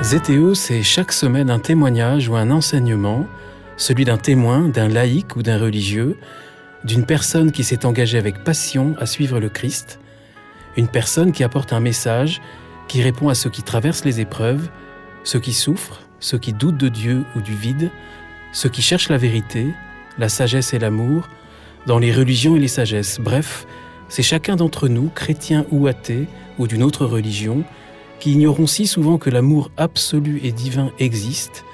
ZTO, c'est chaque semaine un témoignage ou un enseignement, celui d'un témoin, d'un laïc ou d'un religieux, d'une personne qui s'est engagée avec passion à suivre le Christ, une personne qui apporte un message, qui répond à ceux qui traversent les épreuves, ceux qui souffrent, ceux qui doutent de Dieu ou du vide, ceux qui cherchent la vérité, la sagesse et l'amour, dans les religions et les sagesses. Bref, c'est chacun d'entre nous, chrétiens ou athées, ou d'une autre religion, qui ignorons si souvent que l'amour absolu et divin existe,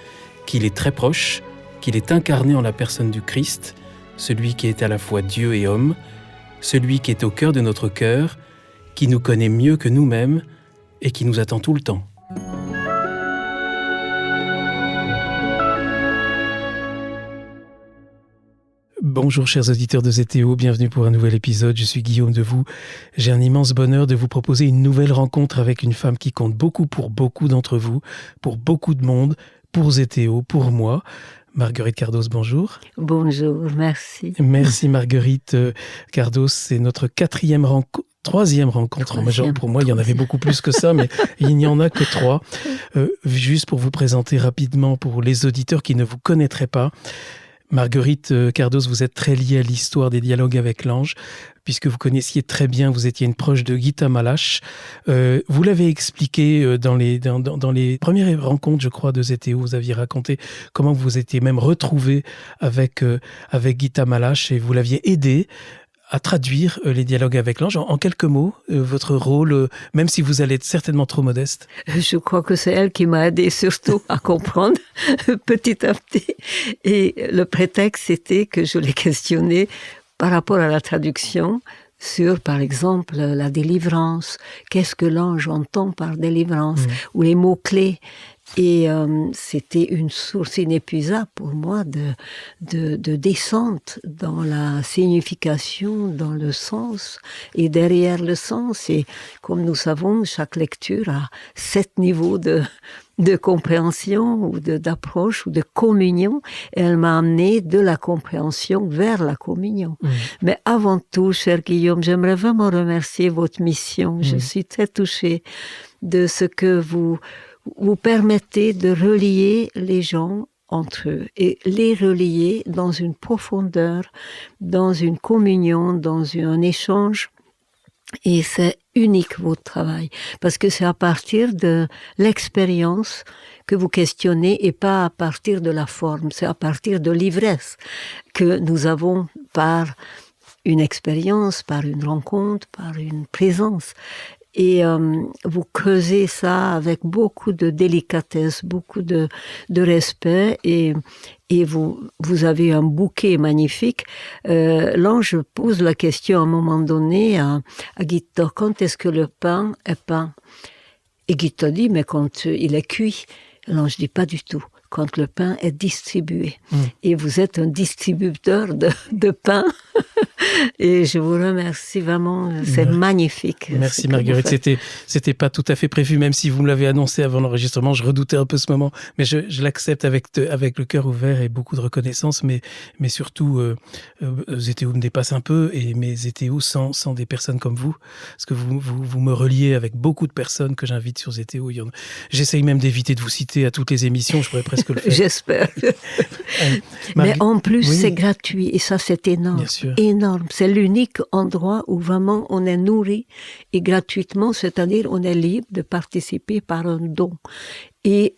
qu'il est très proche, qu'il est incarné en la personne du Christ, celui qui est à la fois Dieu et homme, celui qui est au cœur de notre cœur, qui nous connaît mieux que nous-mêmes et qui nous attend tout le temps. Bonjour chers auditeurs de ZTO, bienvenue pour un nouvel épisode, je suis Guillaume Devoux. J'ai un immense bonheur de vous proposer une nouvelle rencontre avec une femme qui compte beaucoup pour beaucoup d'entre vous, pour beaucoup de monde, pour ZTO, pour moi. Marguerite Cardos, bonjour. Bonjour, merci. Merci Marguerite Cardos, c'est notre troisième rencontre majeure. Pour moi, il y en avait beaucoup plus que ça, mais il n'y en a que 3. Juste pour vous présenter rapidement pour les auditeurs qui ne vous connaîtraient pas, Marguerite Cardos, vous êtes très liée à l'histoire des dialogues avec l'ange, puisque vous connaissiez très bien, vous étiez une proche de Gita Malache. Vous l'avez expliqué dans les premières rencontres, je crois, de ZTO. Vous aviez raconté comment vous étiez même retrouvé avec Gita Malache et vous l'aviez aidé à traduire les dialogues avec l'ange. En quelques mots, votre rôle, même si vous allez être certainement trop modeste. Je crois que c'est elle qui m'a aidé surtout à comprendre petit à petit. Et le prétexte, c'était que je l'ai questionné par rapport à la traduction sur, par exemple, la délivrance. Qu'est-ce que l'ange entend par délivrance? Ou les mots-clés. Et c'était une source inépuisable pour moi de descente dans la signification, dans le sens et derrière le sens. Et comme nous savons, chaque lecture a 7 niveaux de compréhension ou d'approche ou de communion. Et elle m'a amené de la compréhension vers la communion. Mais avant tout, cher Guillaume, j'aimerais vraiment remercier votre mission. Je suis très touchée de ce que vous permettez de relier les gens entre eux et les relier dans une profondeur, dans une communion, dans un échange. Et c'est unique votre travail, parce que c'est à partir de l'expérience que vous questionnez et pas à partir de la forme, c'est à partir de l'ivresse que nous avons par une expérience, par une rencontre, par une présence. Et vous creusez ça avec beaucoup de délicatesse, beaucoup de respect, et vous avez un bouquet magnifique. L'ange pose la question à un moment donné à Gita, quand est-ce que le pain est peint? Et Gita dit, mais quand il est cuit. L'ange dit, pas du tout. Quand le pain est distribué. Et vous êtes un distributeur de pain. Et je vous remercie vraiment, c'est magnifique. Merci Marguerite, c'était pas tout à fait prévu, même si vous me l'avez annoncé avant l'enregistrement, je redoutais un peu ce moment, mais je l'accepte avec le cœur ouvert et beaucoup de reconnaissance, mais surtout, ZTO me dépasse un peu, mais ZTO sans des personnes comme vous, parce que vous me reliez avec beaucoup de personnes que j'invite sur ZTO. J'essaye même d'éviter de vous citer à toutes les émissions, je pourrais presque le faire. J'espère. Mais en plus, c'est gratuit, et ça c'est énorme. Bien sûr. Énorme. C'est l'unique endroit où vraiment on est nourri et gratuitement, c'est-à-dire on est libre de participer par un don. Et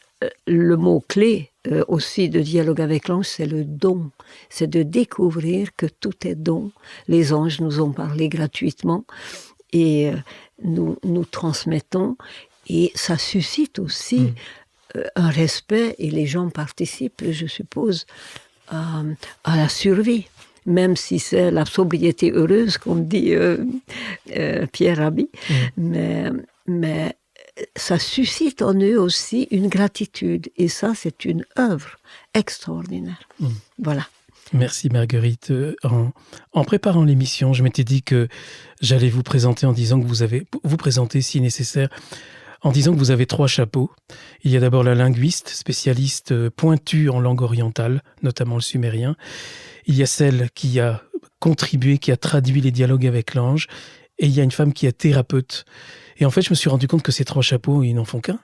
le mot-clé aussi de dialogue avec l'ange, c'est le don. C'est de découvrir que tout est don. Les anges nous ont parlé gratuitement et nous transmettons. Et ça suscite aussi un respect et les gens participent, je suppose, à la survie. Même si c'est la sobriété heureuse, comme dit Pierre Rabhi, mais ça suscite en eux aussi une gratitude. Et ça, c'est une œuvre extraordinaire. Voilà. Merci Marguerite. En préparant l'émission, je m'étais dit que j'allais vous présenter en disant que vous présenter si nécessaire, en disant que vous avez 3 chapeaux. Il y a d'abord la linguiste, spécialiste pointue en langue orientale, notamment le sumérien. Il y a celle qui a contribué, qui a traduit les dialogues avec l'ange. Et il y a une femme qui est thérapeute. Et en fait, je me suis rendu compte que ces 3 chapeaux, ils n'en font qu'un.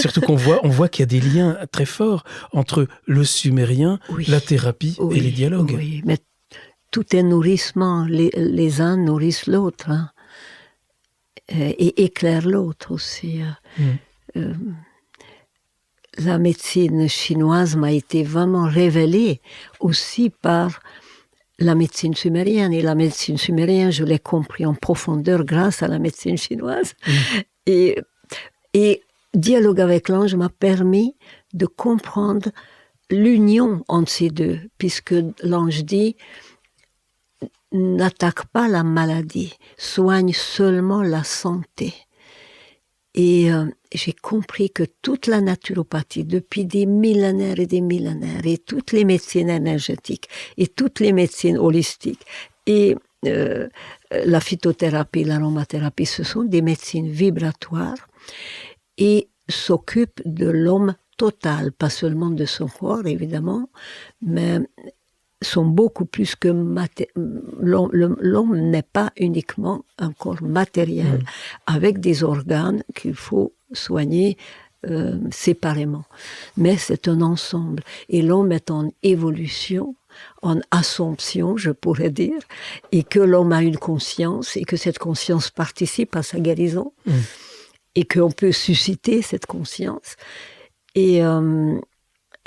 Surtout qu'on voit qu'il y a des liens très forts entre le sumérien, la thérapie et les dialogues. Oui, mais tout est nourrissement. Les uns nourrissent l'autre, hein, et éclairent l'autre aussi. La médecine chinoise m'a été vraiment révélée aussi par la médecine sumérienne. Et la médecine sumérienne, je l'ai compris en profondeur grâce à la médecine chinoise. Et Dialogue avec l'ange m'a permis de comprendre l'union entre ces deux, puisque l'ange dit « n'attaque pas la maladie, soigne seulement la santé ». Et j'ai compris que toute la naturopathie, depuis des millénaires et toutes les médecines énergétiques, et toutes les médecines holistiques, et la phytothérapie, l'aromathérapie, ce sont des médecines vibratoires et s'occupent de l'homme total, pas seulement de son corps, évidemment, mais sont beaucoup plus que l'homme n'est pas uniquement un corps matériel avec des organes qu'il faut soigner séparément, mais c'est un ensemble et l'homme est en évolution, en assomption, je pourrais dire, et que l'homme a une conscience et que cette conscience participe à sa guérison et qu'on peut susciter cette conscience. Et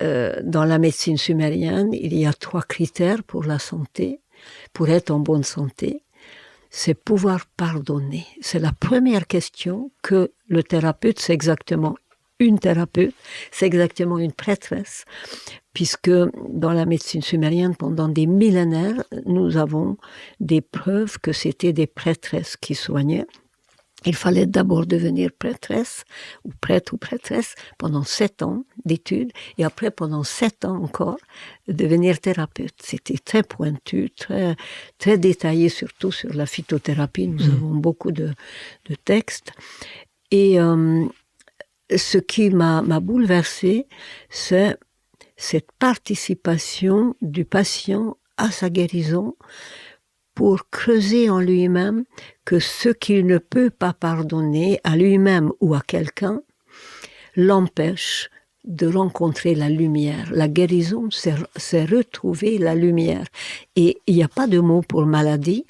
dans la médecine sumérienne, il y a 3 critères pour la santé, pour être en bonne santé. C'est pouvoir pardonner. C'est la première question que le thérapeute, c'est exactement une thérapeute, c'est exactement une prêtresse, puisque dans la médecine sumérienne, pendant des millénaires, nous avons des preuves que c'était des prêtresses qui soignaient. Il fallait d'abord devenir prêtresse, ou prêtre ou prêtresse, pendant 7 ans d'études, et après, pendant 7 ans encore, devenir thérapeute. C'était très pointu, très, très détaillé, surtout sur la phytothérapie. Nous avons beaucoup de textes. Et ce qui m'a bouleversée, c'est cette participation du patient à sa guérison, pour creuser en lui-même que ce qu'il ne peut pas pardonner à lui-même ou à quelqu'un l'empêche de rencontrer la lumière. La guérison, c'est retrouver la lumière. Et il n'y a pas de mot pour maladie.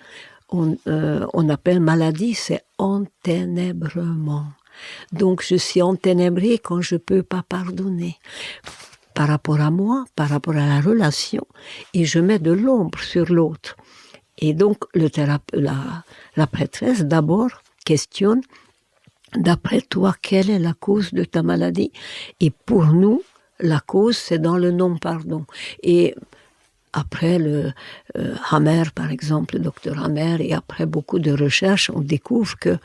On appelle maladie, c'est enténèbrement. Donc je suis enténébré quand je ne peux pas pardonner. Par rapport à moi, par rapport à la relation, et je mets de l'ombre sur l'autre. Et donc, la prêtresse, d'abord, questionne, d'après toi, quelle est la cause de ta maladie? Et pour nous, la cause, c'est dans le non-pardon. Et après le Hammer, par exemple, le docteur Hammer, et après beaucoup de recherches, on découvre que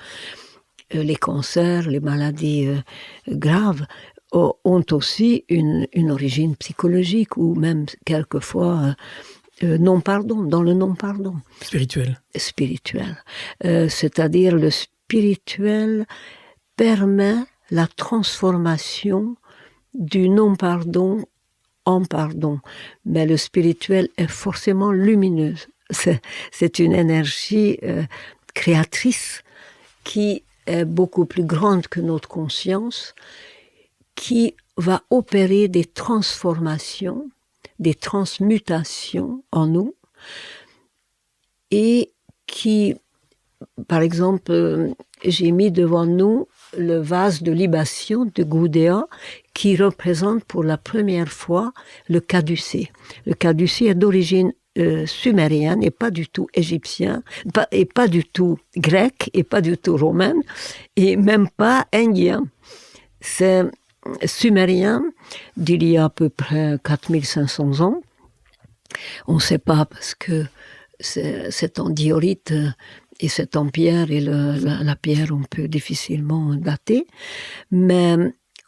les cancers, les maladies graves, ont aussi une origine psychologique, ou même quelquefois... non-pardon, dans le non-pardon. Spirituel. Spirituel. C'est-à-dire le spirituel permet la transformation du non-pardon en pardon. Mais le spirituel est forcément lumineux. C'est une énergie créatrice qui est beaucoup plus grande que notre conscience, qui va opérer des transformations, des transmutations en nous, et qui, par exemple, j'ai mis devant nous le vase de libation de Gudea qui représente pour la première fois le caducée. Le caducée est d'origine sumérienne et pas du tout égyptien, et pas du tout grec, et pas du tout romaine, et même pas indien. C'est sumérien d'il y a à peu près 4500 ans. On ne sait pas parce que c'est en diorite et c'est en pierre, et la pierre on peut difficilement dater, mais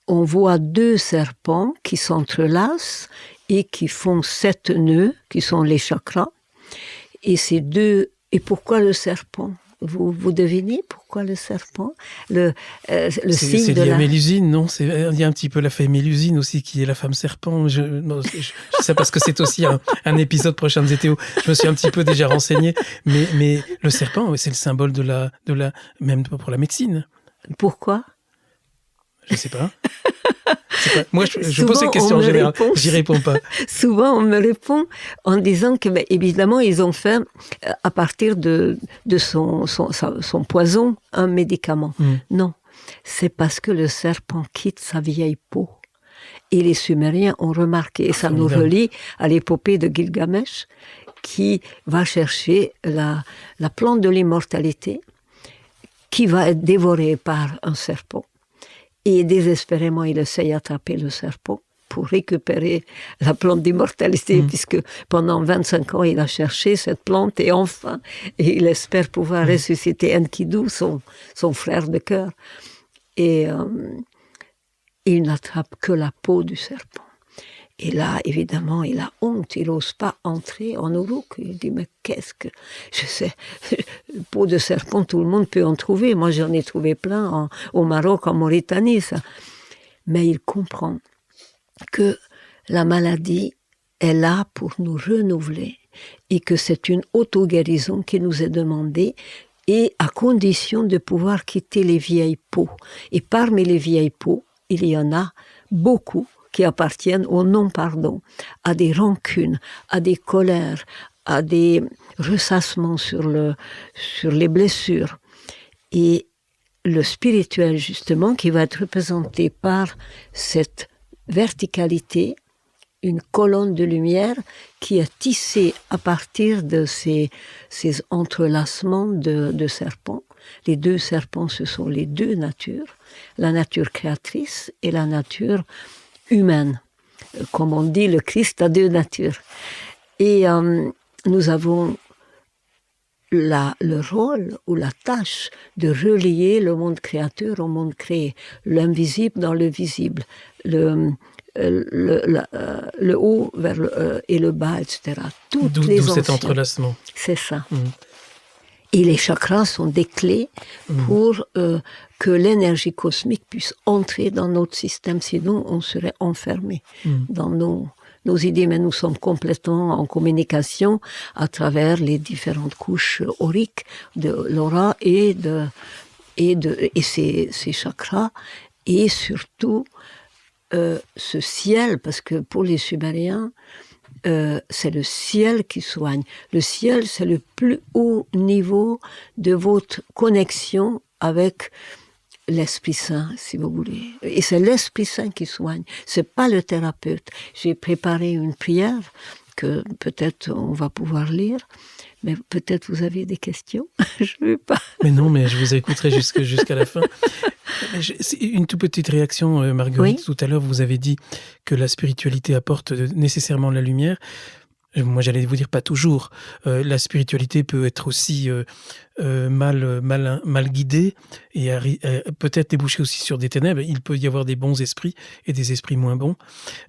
on voit 2 serpents qui s'entrelacent et qui font 7 nœuds, qui sont les chakras, et ces 2... Et pourquoi le serpent? Vous devinez pourquoi le serpent? Le signe de lié à Mélusine, non? Il y a un petit peu la fée Mélusine aussi, qui est la femme serpent. Je sais parce que c'est aussi un épisode prochain de Zétéo. Je me suis un petit peu déjà renseigné. Mais le serpent, c'est le symbole de la même pour la médecine. Pourquoi? Je ne sais pas. Moi, je pose cette question en général. J'y réponds pas. Souvent, on me répond en disant que, évidemment, ils ont fait, à partir de son poison, un médicament. Non, c'est parce que le serpent quitte sa vieille peau. Et les Sumériens ont remarqué, et ça nous relie à l'épopée de Gilgamesh, qui va chercher la plante de l'immortalité, qui va être dévorée par un serpent. Et désespérément, il essaye d'attraper le serpent pour récupérer la plante d'immortalité, puisque pendant 25 ans, il a cherché cette plante, et enfin, il espère pouvoir ressusciter Enkidu, son frère de cœur. Et il n'attrape que la peau du serpent. Et là, évidemment, il a honte, il n'ose pas entrer en Uruk. Il dit, mais qu'est-ce que... Je sais, peau de serpent, tout le monde peut en trouver. Moi, j'en ai trouvé plein au Maroc, en Mauritanie, ça. Mais il comprend que la maladie est là pour nous renouveler et que c'est une auto-guérison qui nous est demandée, et à condition de pouvoir quitter les vieilles peaux. Et parmi les vieilles peaux, il y en a beaucoup qui appartiennent au non-pardon, à des rancunes, à des colères, à des ressassements sur les blessures. Et le spirituel, justement, qui va être représenté par cette verticalité, une colonne de lumière qui est tissée à partir de ces entrelacements de serpents. Les deux serpents, ce sont les deux natures, la nature créatrice et la nature humaine. Comme on dit, le Christ a deux natures. Et nous avons le rôle ou la tâche de relier le monde créateur au monde créé, l'invisible dans le visible, le haut vers et le bas, etc. D'où cet entrelacement. C'est ça. Et les chakras sont des clés pour que l'énergie cosmique puisse entrer dans notre système, sinon on serait enfermé dans nos idées. Mais nous sommes complètement en communication à travers les différentes couches auriques de l'aura et ces chakras, et surtout ce ciel, parce que pour les Sumériens, c'est le ciel qui soigne. Le ciel, c'est le plus haut niveau de votre connexion avec l'Esprit Saint, si vous voulez. Et c'est l'Esprit Saint qui soigne. C'est pas le thérapeute. J'ai préparé une prière que peut-être on va pouvoir lire, mais peut-être vous avez des questions. Je ne veux pas. Mais non, mais je vous écouterai jusqu'à la fin. Une toute petite réaction, Marguerite. Oui. Tout à l'heure, vous avez dit que la spiritualité apporte nécessairement la lumière. Moi, j'allais vous dire pas toujours. La spiritualité peut être aussi mal guidée et peut-être déboucher aussi sur des ténèbres. Il peut y avoir des bons esprits et des esprits moins bons.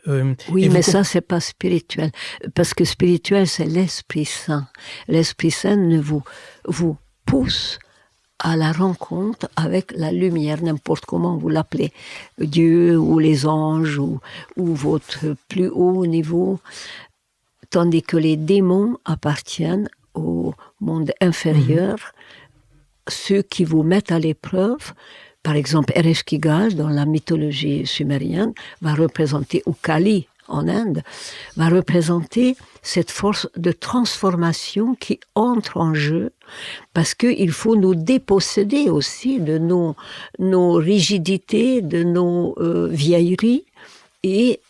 Oui, mais ça, c'est pas spirituel. Parce que spirituel, c'est l'Esprit Saint. L'Esprit Saint vous pousse à la rencontre avec la lumière, n'importe comment vous l'appelez, Dieu ou les anges ou votre plus haut niveau, tandis que les démons appartiennent au monde inférieur, ceux qui vous mettent à l'épreuve. Par exemple, Ereshkigal, dans la mythologie sumérienne, va représenter, ou Kali en Inde, va représenter cette force de transformation qui entre en jeu, parce qu'il faut nous déposséder aussi de nos rigidités, de nos vieilleries, et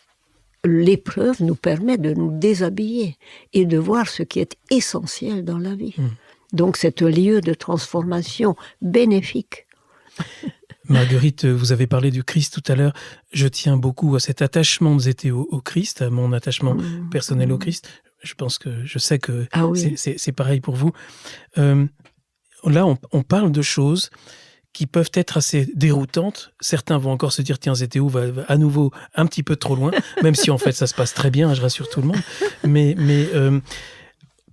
l'épreuve nous permet de nous déshabiller et de voir ce qui est essentiel dans la vie. Donc c'est un lieu de transformation bénéfique. Marguerite, vous avez parlé du Christ tout à l'heure. Je tiens beaucoup à cet attachement de Zétéo au Christ, à mon attachement personnel au Christ. Je sais que c'est pareil pour vous. Là, on parle de choses qui peuvent être assez déroutantes. Certains vont encore se dire, tiens, Zétéo va à nouveau un petit peu trop loin, même si en fait ça se passe très bien, je rassure tout le monde. Mais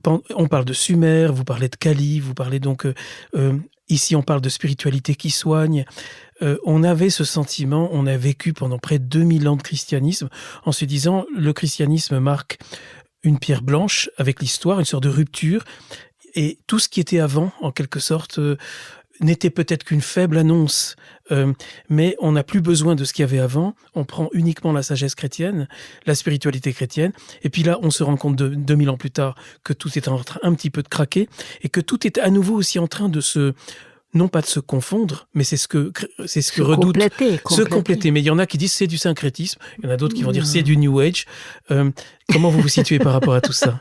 on parle de Sumer, vous parlez de Kali, vous parlez donc... ici, on parle de spiritualité qui soigne. On avait ce sentiment, on a vécu pendant près de 2000 ans de christianisme en se disant, le christianisme marque une pierre blanche avec l'histoire, une sorte de rupture, et tout ce qui était avant, en quelque sorte... n'était peut-être qu'une faible annonce, mais on n'a plus besoin de ce qu'il y avait avant. On prend uniquement la sagesse chrétienne, la spiritualité chrétienne, et puis là, on se rend compte 2000 ans plus tard que tout est en train un petit peu de craquer, et que tout est à nouveau aussi en train de non pas de se confondre, mais c'est ce que redoute. Se compléter. Mais il y en a qui disent c'est du syncrétisme, il y en a d'autres qui vont dire c'est du New Age. Comment vous vous situez par rapport à tout ça?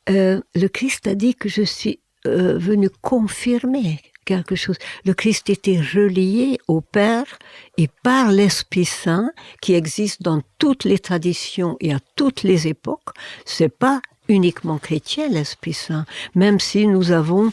Le Christ a dit que je suis venu confirmer quelque chose. Le Christ était relié au Père et par l'Esprit Saint qui existe dans toutes les traditions et à toutes les époques. C'est pas uniquement chrétien l'Esprit Saint, même si nous avons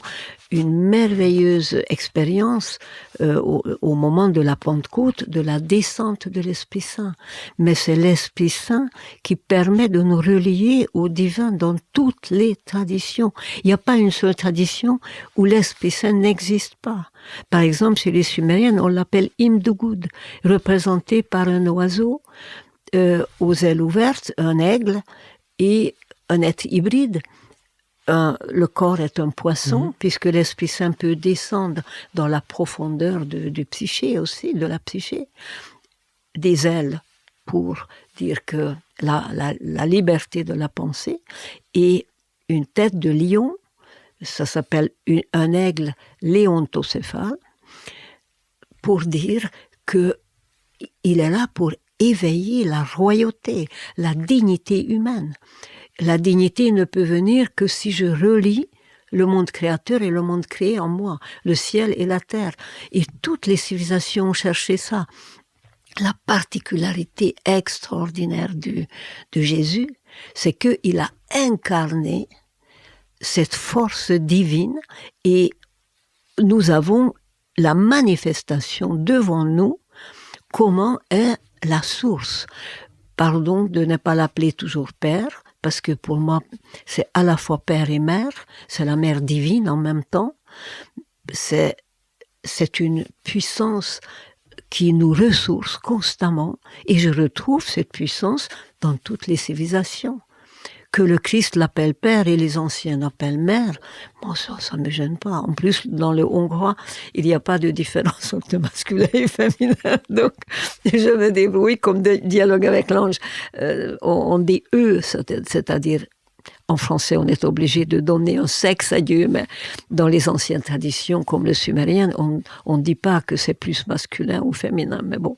une merveilleuse expérience au moment de la Pentecôte, de la descente de l'Esprit Saint. Mais c'est l'Esprit Saint qui permet de nous relier au divin dans toutes les traditions. Il n'y a pas une seule tradition où l'Esprit Saint n'existe pas. Par exemple, chez les Sumériens, on l'appelle Imdugud, représenté par un oiseau aux ailes ouvertes, un aigle, et un être hybride. Le corps est un poisson, puisque l'Esprit Saint peut descendre dans la profondeur du psyché aussi, de la psyché. Des ailes pour dire que la liberté de la pensée, et une tête de lion, ça s'appelle un aigle léontocéphale, pour dire que il est là pour éveiller la royauté, la dignité humaine. La dignité ne peut venir que si je relie le monde créateur et le monde créé en moi, le ciel et la terre. Et toutes les civilisations ont cherché ça. La particularité extraordinaire de Jésus, c'est qu'il a incarné cette force divine et nous avons la manifestation devant nous comment est la source. Pardon de ne pas l'appeler toujours Père, parce que pour moi, c'est à la fois Père et Mère, c'est la Mère divine en même temps. C'est une puissance qui nous ressource constamment, et je retrouve cette puissance dans toutes les civilisations. Que le Christ l'appelle Père et les anciens l'appellent Mère, bon, ça me gêne pas. En plus, dans le hongrois, il n'y a pas de différence entre masculin et féminin, donc je me débrouille comme de dialogue avec l'ange. On dit eux, c'est-à-dire en français, on est obligé de donner un sexe à Dieu, mais dans les anciennes traditions, comme le sumérien, on ne dit pas que c'est plus masculin ou féminin, mais bon.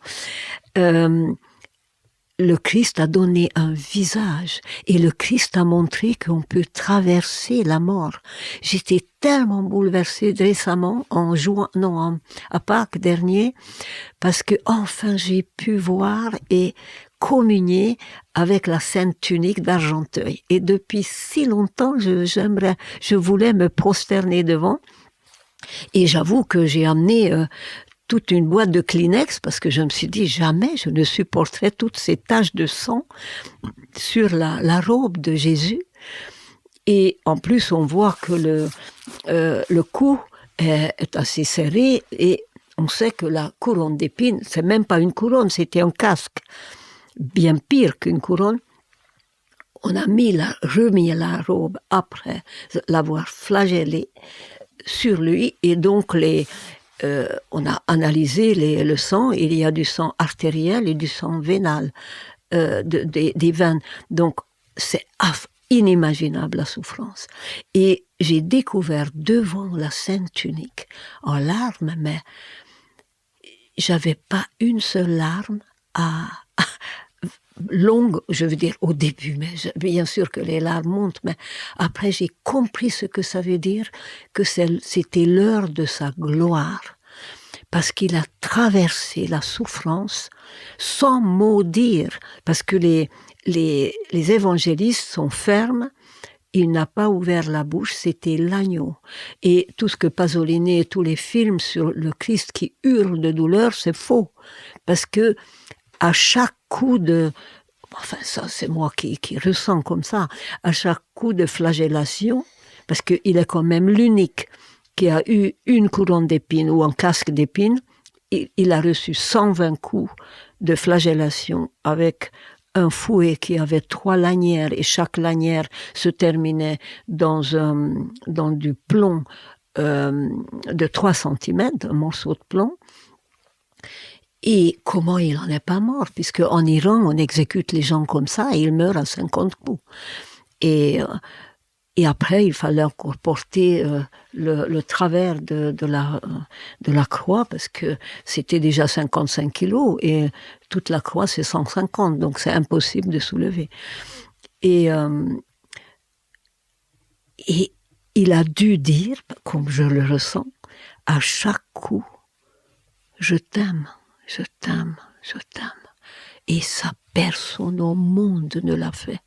Le Christ a donné un visage et le Christ a montré qu'on peut traverser la mort. J'étais tellement bouleversée récemment à Pâques dernier, parce que enfin j'ai pu voir et communier avec la Sainte Tunique d'Argenteuil. Et depuis si longtemps, je voulais me prosterner devant. Et j'avoue que j'ai amené toute une boîte de Kleenex, parce que je me suis dit, jamais je ne supporterai toutes ces taches de sang sur la robe de Jésus. Et en plus, on voit que le cou est assez serré, et on sait que la couronne d'épines, c'est même pas une couronne, c'était un casque, bien pire qu'une couronne. On a remis la robe après l'avoir flagellé sur lui, et donc on a analysé le sang. Il y a du sang artériel et du sang vénal des veines. Donc, c'est inimaginable la souffrance. Et j'ai découvert devant la Sainte Tunique, en larmes, mais j'avais pas une seule larme longue, je veux dire au début, mais bien sûr que les larmes montent, mais après j'ai compris ce que ça veut dire, que c'était l'heure de sa gloire, parce qu'il a traversé la souffrance sans mot dire, parce que les évangélistes sont fermes, il n'a pas ouvert la bouche, c'était l'agneau. Et tout ce que Pasolini et tous les films sur le Christ qui hurle de douleur, c'est faux, parce que à chaque coup enfin ça c'est moi qui ressens comme ça, à chaque coup de flagellation, parce qu'il est quand même l'unique qui a eu une couronne d'épines ou un casque d'épines, il a reçu 120 coups de flagellation avec un fouet qui avait 3 lanières, et chaque lanière se terminait dans du plomb de 3 centimètres, un morceau de plomb. Et comment il n'en est pas mort? Puisque en Iran, on exécute les gens comme ça et ils meurent à 50 coups. Et après, il fallait encore porter le travers de la croix, parce que c'était déjà 55 kilos, et toute la croix, c'est 150, donc c'est impossible de soulever. Et il a dû dire, comme je le ressens, à chaque coup, je t'aime, je t'aime, je t'aime. Et ça, personne au monde ne l'a fait.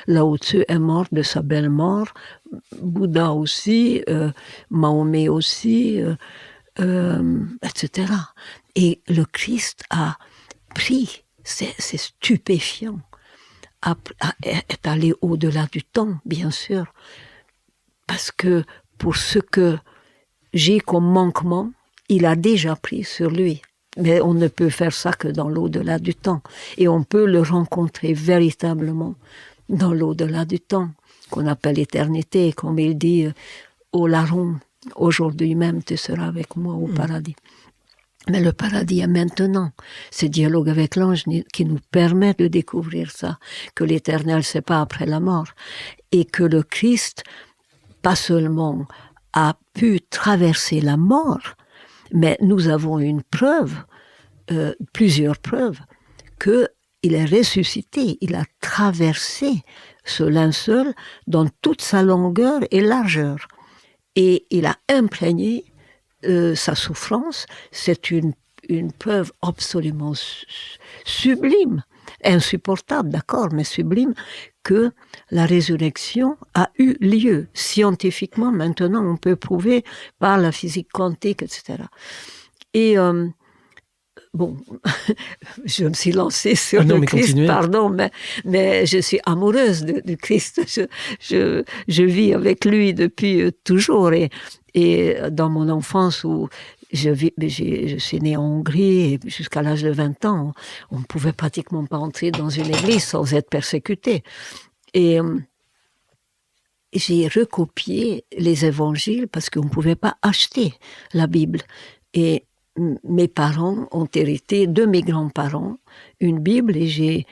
Lao Tzu est mort de sa belle mort, Bouddha aussi, Mahomet aussi, etc. Et le Christ a pris, c'est stupéfiant, est allé au-delà du temps, bien sûr, parce que pour ce que j'ai comme manquement, il a déjà pris sur lui. Mais on ne peut faire ça que dans l'au-delà du temps. Et on peut le rencontrer véritablement dans l'au-delà du temps, qu'on appelle éternité, comme il dit au larron, aujourd'hui même tu seras avec moi au paradis. Mais le paradis est maintenant. Ce dialogue avec l'ange qui nous permet de découvrir ça, que l'éternel, c'est pas après la mort. Et que le Christ, pas seulement a pu traverser la mort, mais nous avons une preuve, plusieurs preuves, qu'il est ressuscité, il a traversé ce linceul dans toute sa longueur et largeur. Et il a imprégné sa souffrance. C'est une preuve absolument sublime, insupportable, d'accord, mais sublime, que la résurrection a eu lieu. Scientifiquement, maintenant, on peut prouver par la physique quantique, etc. Et bon, je me suis lancée sur le Christ, continuez. Pardon, mais je suis amoureuse du Christ. Je vis avec lui depuis toujours. Et dans mon enfance, où je suis née en Hongrie, et jusqu'à l'âge de 20 ans, on ne pouvait pratiquement pas entrer dans une église sans être persécuté. Et j'ai recopié les évangiles parce qu'on ne pouvait pas acheter la Bible. Et mes parents ont hérité de mes grands-parents une Bible, et j'ai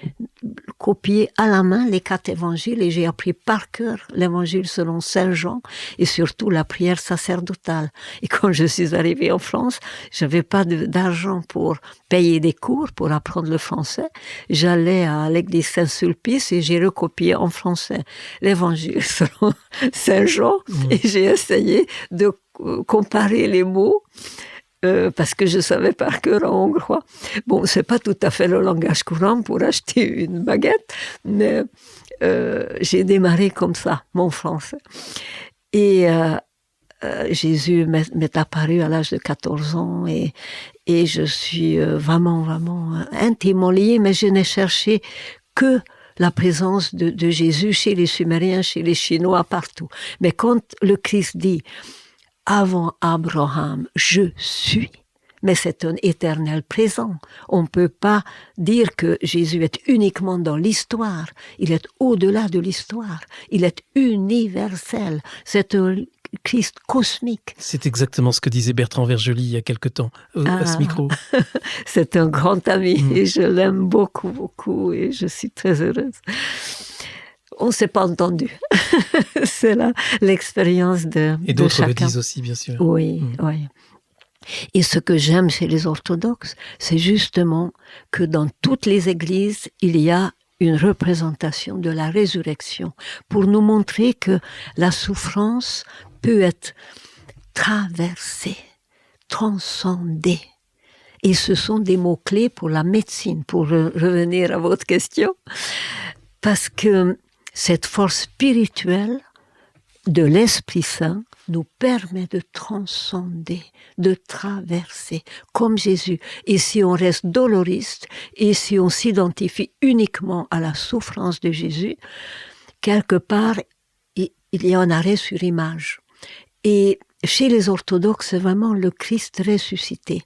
copié à la main les 4 évangiles, et j'ai appris par cœur l'évangile selon Saint Jean, et surtout la prière sacerdotale. Et quand je suis arrivée en France, j'avais pas d'argent pour payer des cours, pour apprendre le français. J'allais à l'église Saint-Sulpice et j'ai recopié en français l'évangile selon Saint Jean, et j'ai essayé de comparer les mots, parce que je savais par cœur en hongrois. Bon, c'est pas tout à fait le langage courant pour acheter une baguette, mais j'ai démarré comme ça, mon français. Et Jésus m'est apparu à l'âge de 14 ans, et je suis vraiment intimement liée, mais je n'ai cherché que la présence de Jésus chez les Sumériens, chez les Chinois, partout. Mais quand le Christ dit avant Abraham, je suis, mais c'est un éternel présent. On ne peut pas dire que Jésus est uniquement dans l'histoire. Il est au-delà de l'histoire. Il est universel. C'est un Christ cosmique. C'est exactement ce que disait Bertrand Vergely il y a quelque temps, à ce micro. C'est un grand ami, et je l'aime beaucoup, et je suis très heureuse. On ne s'est pas entendu. C'est là l'expérience de Et d'autres chacun. le disent aussi, bien sûr. Oui. Et ce que j'aime chez les orthodoxes, c'est justement que dans toutes les églises, il y a une représentation de la résurrection, pour nous montrer que la souffrance peut être traversée, transcendée. Et ce sont des mots-clés pour la médecine, pour revenir à votre question, parce que cette force spirituelle de l'Esprit Saint nous permet de transcender, de traverser, comme Jésus. Et si on reste doloriste, et si on s'identifie uniquement à la souffrance de Jésus, quelque part, il y a un arrêt sur image. Et chez les orthodoxes, c'est vraiment le Christ ressuscité.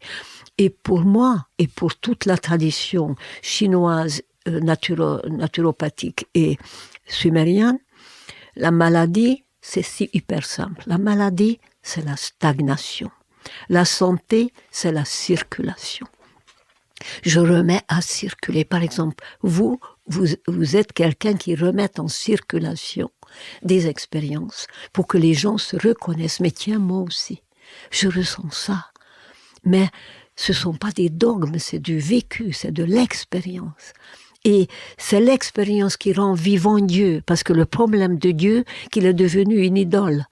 Et pour moi, et pour toute la tradition chinoise, naturopathique et sumérienne, la maladie, c'est si hyper simple. La maladie, c'est la stagnation. La santé, c'est la circulation. Je remets à circuler. Par exemple, vous êtes quelqu'un qui remet en circulation des expériences pour que les gens se reconnaissent. Mais tiens, moi aussi, je ressens ça. Mais ce ne sont pas des dogmes, c'est du vécu, c'est de l'expérience. Et c'est l'expérience qui rend vivant Dieu, parce que le problème de Dieu, qu'il est devenu une idole,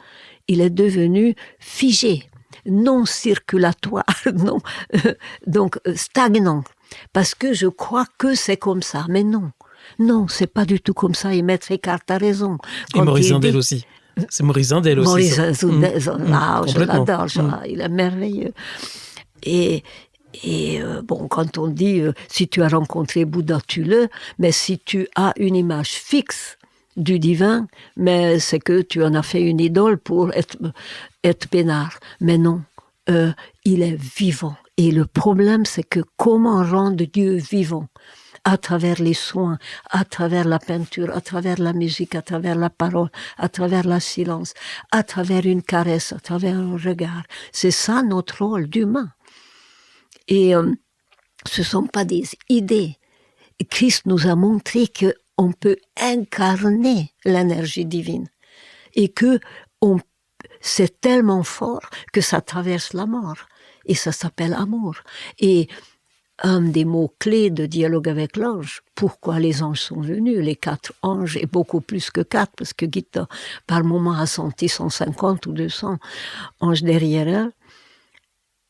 il est devenu figé, non circulatoire, non, donc stagnant, parce que je crois que c'est comme ça, mais non. Non, c'est pas du tout comme ça, et Maître Eckhart a raison. Et Maurice Zindel aussi. C'est Maurice Zindel aussi. Maurice Zindel, je l'adore, il est merveilleux. Et bon, quand on dit si tu as rencontré Bouddha, tue-le, mais si tu as une image fixe du divin, mais c'est que tu en as fait une idole pour être peinard. Mais non, il est vivant. Et le problème, c'est que comment rendre Dieu vivant ? À travers les soins, à travers la peinture, à travers la musique, à travers la parole, à travers le silence, à travers une caresse, à travers un regard. C'est ça notre rôle d'humain. Et ce ne sont pas des idées. Christ nous a montré qu'on peut incarner l'énergie divine et que c'est tellement fort que ça traverse la mort. Et ça s'appelle amour. Et un des mots-clés de Dialogue avec l'ange, pourquoi les anges sont venus, les 4 anges, et beaucoup plus que 4, parce que Gita, par moment, a senti 150 ou 200 anges derrière elle,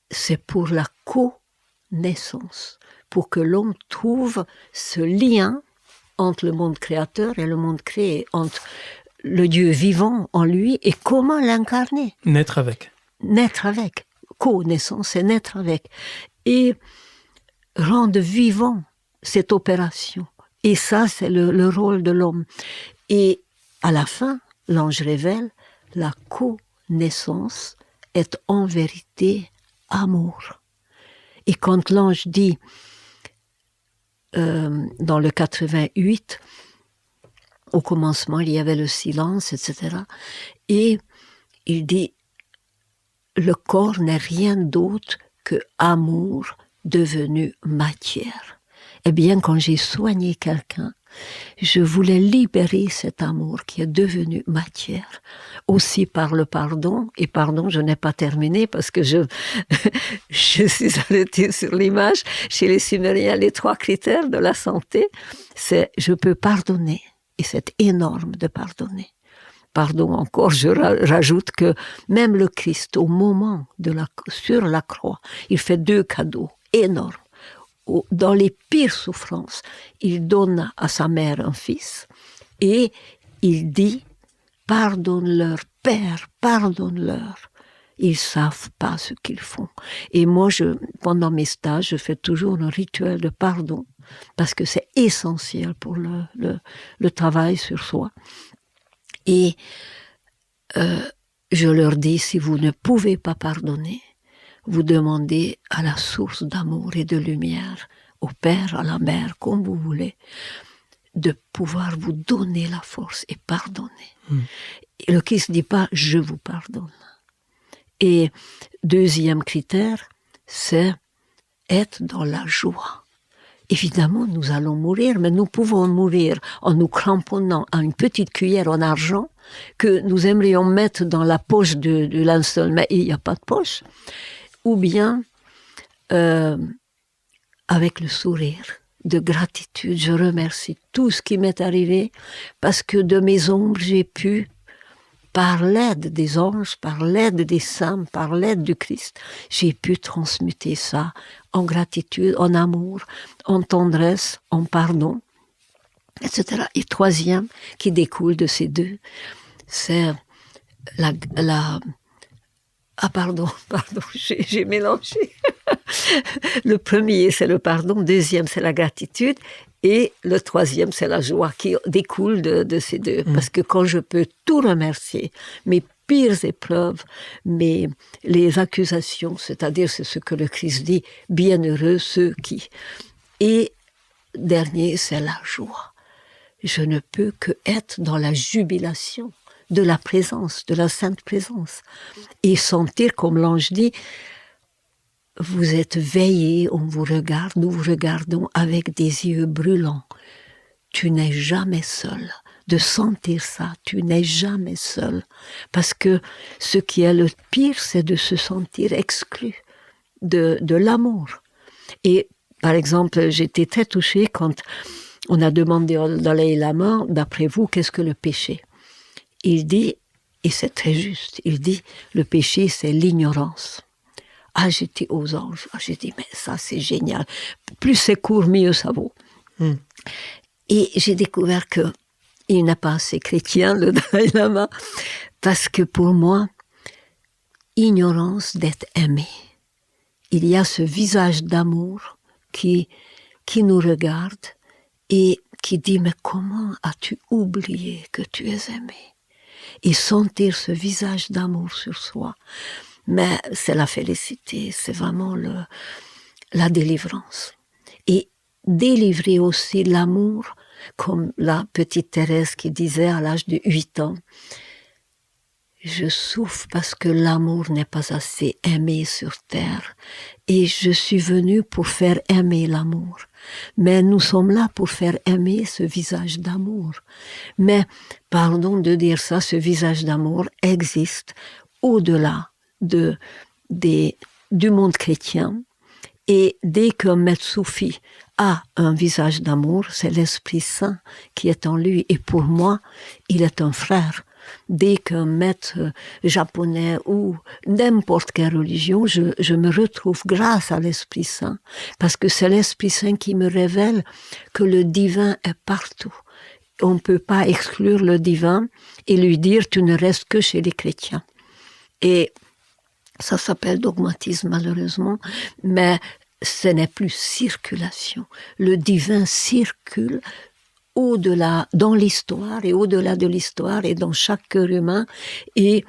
c'est pour la connaissance, pour que l'homme trouve ce lien entre le monde créateur et le monde créé, entre le Dieu vivant en lui et comment l'incarner. Naître avec. Naître avec. Connaissance, c'est naître avec. Et rendre vivant cette opération. Et ça, c'est le rôle de l'homme. Et à la fin, l'ange révèle, la connaissance est en vérité amour. Et quand l'ange dit, dans le 88, au commencement, il y avait le silence, etc. Et il dit, le corps n'est rien d'autre que amour devenu matière. Eh bien, quand j'ai soigné quelqu'un, je voulais libérer cet amour qui est devenu matière, aussi par le pardon. Et pardon, je n'ai pas terminé parce que je suis arrêtée sur l'image. Chez les Sumériens, les 3 critères de la santé, c'est je peux pardonner. Et c'est énorme de pardonner. Pardon encore, je rajoute que même le Christ, au moment sur la croix, il fait 2 cadeaux énormes. Dans les pires souffrances, il donne à sa mère un fils et il dit « Pardonne-leur, Père, pardonne-leur. Ils ne savent pas ce qu'ils font. » Et moi, pendant mes stages, je fais toujours un rituel de pardon parce que c'est essentiel pour le travail sur soi. Et je leur dis, si vous ne pouvez pas pardonner, vous demandez à la source d'amour et de lumière, au Père, à la Mère, comme vous voulez, de pouvoir vous donner la force et pardonner. Et le Christ ne dit pas « je vous pardonne ». Et 2e critère, c'est être dans la joie. Évidemment, nous allons mourir, mais nous pouvons mourir en nous cramponnant à une petite cuillère en argent que nous aimerions mettre dans la poche du linceul, mais il n'y a pas de poche. Ou bien avec le sourire de gratitude. Je remercie tout ce qui m'est arrivé parce que de mes ombres, j'ai pu, par l'aide des anges, par l'aide des saints, par l'aide du Christ, j'ai pu transmuter ça en gratitude, en amour, en tendresse, en pardon, etc. Et 3e, qui découle de ces 2, c'est pardon, j'ai mélangé. Le premier, c'est le pardon. 2e, c'est la gratitude. Et le 3e, c'est la joie qui découle de ces 2. Parce que quand je peux tout remercier, mes pires épreuves, les accusations, c'est-à-dire c'est ce que le Christ dit, bienheureux ceux qui. Et dernier, c'est la joie. Je ne peux que être dans la jubilation de la présence, de la sainte présence. Et sentir, comme l'ange dit, vous êtes veillés, on vous regarde, nous vous regardons avec des yeux brûlants. Tu n'es jamais seul. De sentir ça, tu n'es jamais seul. Parce que ce qui est le pire, c'est de se sentir exclu de l'amour. Et par exemple, j'étais très touchée quand on a demandé au Dalai Lama, d'après vous, qu'est-ce que le péché? Il dit, et c'est très juste, il dit, le péché, c'est l'ignorance. Ah, j'étais aux anges. Ah, j'ai dit, mais ça, c'est génial. Plus c'est court, mieux ça vaut. Et j'ai découvert que il n'est pas assez chrétien, le Dalai Lama, parce que pour moi, ignorance d'être aimé. Il y a ce visage d'amour qui nous regarde et qui dit, mais comment as-tu oublié que tu es aimé? Et sentir ce visage d'amour sur soi, mais c'est la félicité, c'est vraiment la délivrance. Et délivrer aussi l'amour, comme la petite Thérèse qui disait à l'âge de 8 ans, je souffre parce que l'amour n'est pas assez aimé sur terre et je suis venue pour faire aimer l'amour. Mais nous sommes là pour faire aimer ce visage d'amour. Mais, pardon de dire ça, ce visage d'amour existe au-delà du monde chrétien. Et dès qu'un maître soufi a un visage d'amour, c'est l'Esprit Saint qui est en lui. Et pour moi, il est un frère. Dès qu'un maître japonais ou n'importe quelle religion, je me retrouve grâce à l'Esprit Saint, parce que c'est l'Esprit Saint qui me révèle que le divin est partout. On ne peut pas exclure le divin et lui dire « tu ne restes que chez les chrétiens ». Et ça s'appelle dogmatisme malheureusement, mais ce n'est plus circulation. Le divin circule au-delà, dans l'histoire et au-delà de l'histoire et dans chaque cœur humain, et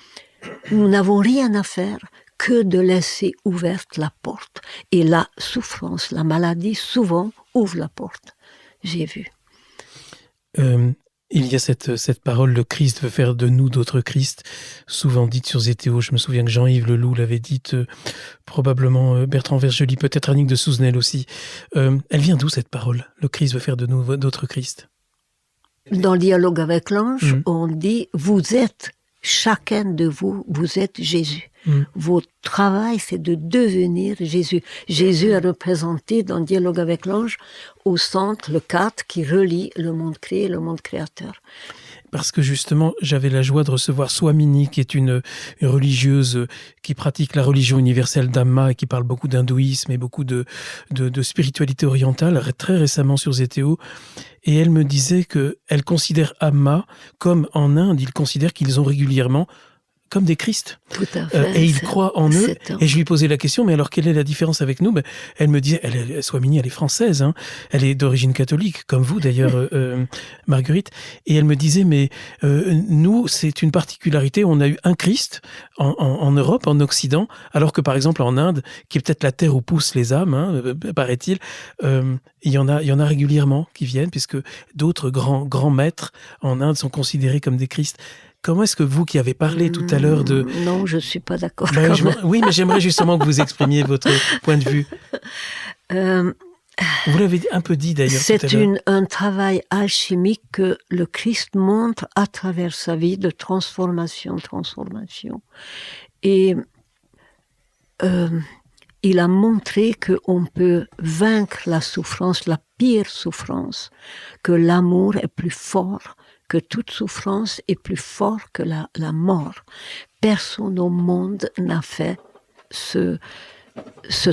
nous n'avons rien à faire que de laisser ouverte la porte. Et la souffrance, la maladie, souvent ouvre la porte. J'ai vu. Il y a cette parole, le Christ veut faire de nous d'autres Christ, souvent dite sur Zétéo. Je me souviens que Jean-Yves Leloup l'avait dite, probablement Bertrand Vergely, peut-être Annick de Souzenel aussi. Elle vient d'où cette parole? Le Christ veut faire de nous d'autres Christ. Dans le dialogue avec l'ange, on dit « vous êtes, chacun de vous, vous êtes Jésus ». Votre travail, c'est de devenir Jésus. Jésus est représenté dans le dialogue avec l'ange au centre, le 4, qui relie le monde créé et le monde créateur. Parce que justement, j'avais la joie de recevoir Swamini, qui est une religieuse qui pratique la religion universelle d'Amma et qui parle beaucoup d'hindouisme et beaucoup de spiritualité orientale, très récemment sur Zétéo. Et elle me disait qu'elle considère Amma comme en Inde, ils considèrent qu'ils ont régulièrement comme des Christ. Tout à fait. Et ils croient en eux. Et je lui posais la question, mais alors quelle est la différence avec nous? Elle me disait, Swamini, elle est française, hein. Elle est d'origine catholique, comme vous d'ailleurs, Marguerite. Et elle me disait, mais nous, c'est une particularité, on a eu un Christ en Europe, en Occident, alors que par exemple en Inde, qui est peut-être la terre où poussent les âmes, hein, paraît-il, il y en a régulièrement qui viennent, puisque d'autres grands maîtres en Inde sont considérés comme des Christ. Comment est-ce que vous qui avez parlé tout à l'heure de... Non, je ne suis pas d'accord. Oui, mais j'aimerais justement que vous exprimiez votre point de vue. Vous l'avez un peu dit d'ailleurs tout à l'heure. C'est un travail alchimique que le Christ montre à travers sa vie de transformation. Et il a montré qu'on peut vaincre la souffrance, la pire souffrance, que l'amour est plus fort, que toute souffrance est plus fort que la mort. Personne au monde n'a fait ce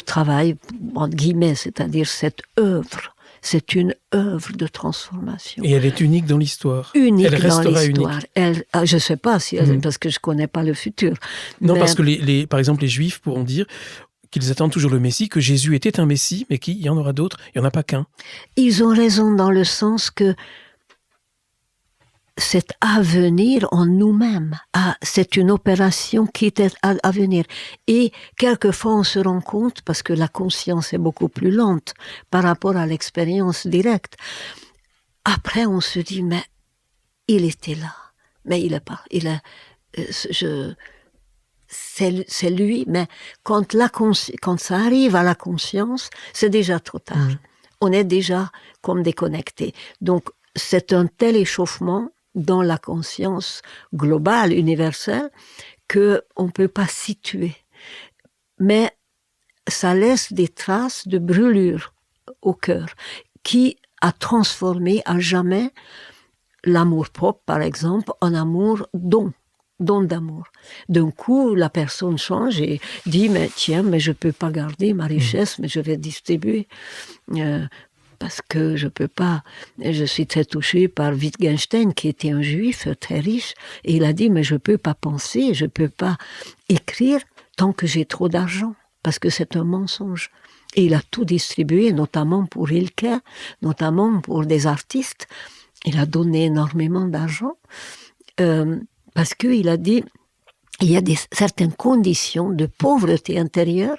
travail, entre guillemets, c'est-à-dire cette œuvre. C'est une œuvre de transformation. Et elle est unique dans l'histoire. Unique elle restera dans l'histoire. Unique. Je ne sais pas si elle, parce que je ne connais pas le futur. Non, mais... parce que par exemple, les Juifs pourront dire qu'ils attendent toujours le Messie, que Jésus était un Messie, mais qu'il y en aura d'autres, il n'y en a pas qu'un. Ils ont raison dans le sens que c'est à venir en nous-mêmes. C'est une opération qui est à venir. Et quelquefois, on se rend compte, parce que la conscience est beaucoup plus lente par rapport à l'expérience directe. Après, on se dit, mais il était là. mais il est pas. C'est lui, mais quand ça arrive à la conscience, c'est déjà trop tard. On est déjà comme déconnecté. Donc, c'est un tel échauffement dans la conscience globale, universelle, qu'on ne peut pas situer. Mais ça laisse des traces de brûlure au cœur, qui a transformé à jamais l'amour propre, par exemple, en amour don d'amour. D'un coup, la personne change et dit, mais tiens, mais je peux pas garder ma richesse, mais je vais distribuer. Parce que je peux pas. Je suis très touchée par Wittgenstein, qui était un juif très riche, et il a dit, mais je peux pas penser, je peux pas écrire tant que j'ai trop d'argent, parce que c'est un mensonge. Et il a tout distribué, notamment pour Rilke, notamment pour des artistes. Il a donné énormément d'argent, parce qu'il a dit, il y a certaines conditions de pauvreté intérieure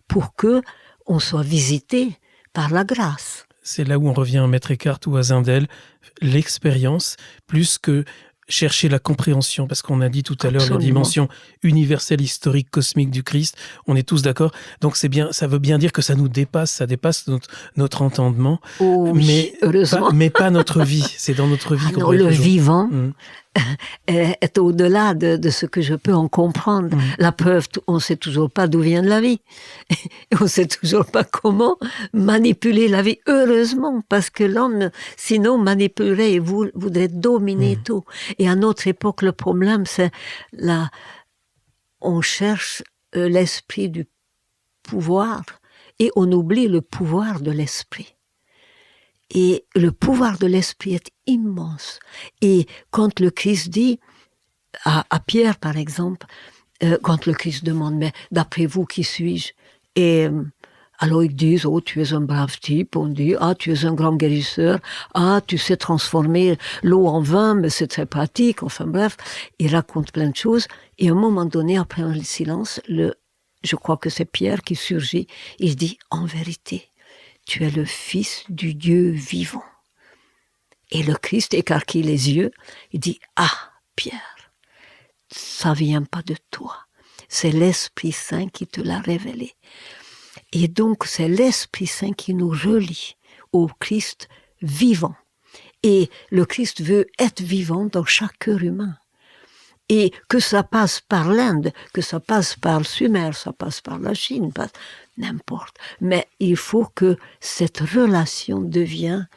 pour que on soit visité par la grâce. C'est là où on revient à Maître Eckhart ou à Zindel, l'expérience, plus que chercher la compréhension, parce qu'on a dit tout à l'heure la dimension universelle, historique, cosmique du Christ, on est tous d'accord, donc c'est bien, ça veut bien dire que ça nous dépasse, ça dépasse notre entendement, mais heureusement. Mais pas notre vie, c'est dans notre vie qu'on le vivant est au-delà de ce que je peux en comprendre. La preuve, on ne sait toujours pas d'où vient la vie. Et on ne sait toujours pas comment manipuler la vie. Heureusement, parce que l'homme, sinon, manipulerait et voudrait dominer tout. Et à notre époque, le problème, c'est on cherche l'esprit du pouvoir et on oublie le pouvoir de l'esprit. Et le pouvoir de l'esprit est immense. Et quand le Christ dit, à Pierre par exemple, quand le Christ demande, mais d'après vous, qui suis-je? Et alors ils disent, oh, tu es un brave type. On dit, ah, tu es un grand guérisseur. Ah, tu sais transformer l'eau en vin, mais c'est très pratique. Enfin bref, il raconte plein de choses. Et à un moment donné, après un silence, je crois que c'est Pierre qui surgit. Il dit, en vérité, tu es le Fils du Dieu vivant. Et le Christ écarquille les yeux, il dit, ah, Pierre, ça vient pas de toi. C'est l'Esprit Saint qui te l'a révélé. Et donc, c'est l'Esprit Saint qui nous relie au Christ vivant. Et le Christ veut être vivant dans chaque cœur humain. Et que ça passe par l'Inde, que ça passe par le Sumer, ça passe par la Chine, n'importe. Mais il faut que cette relation devienne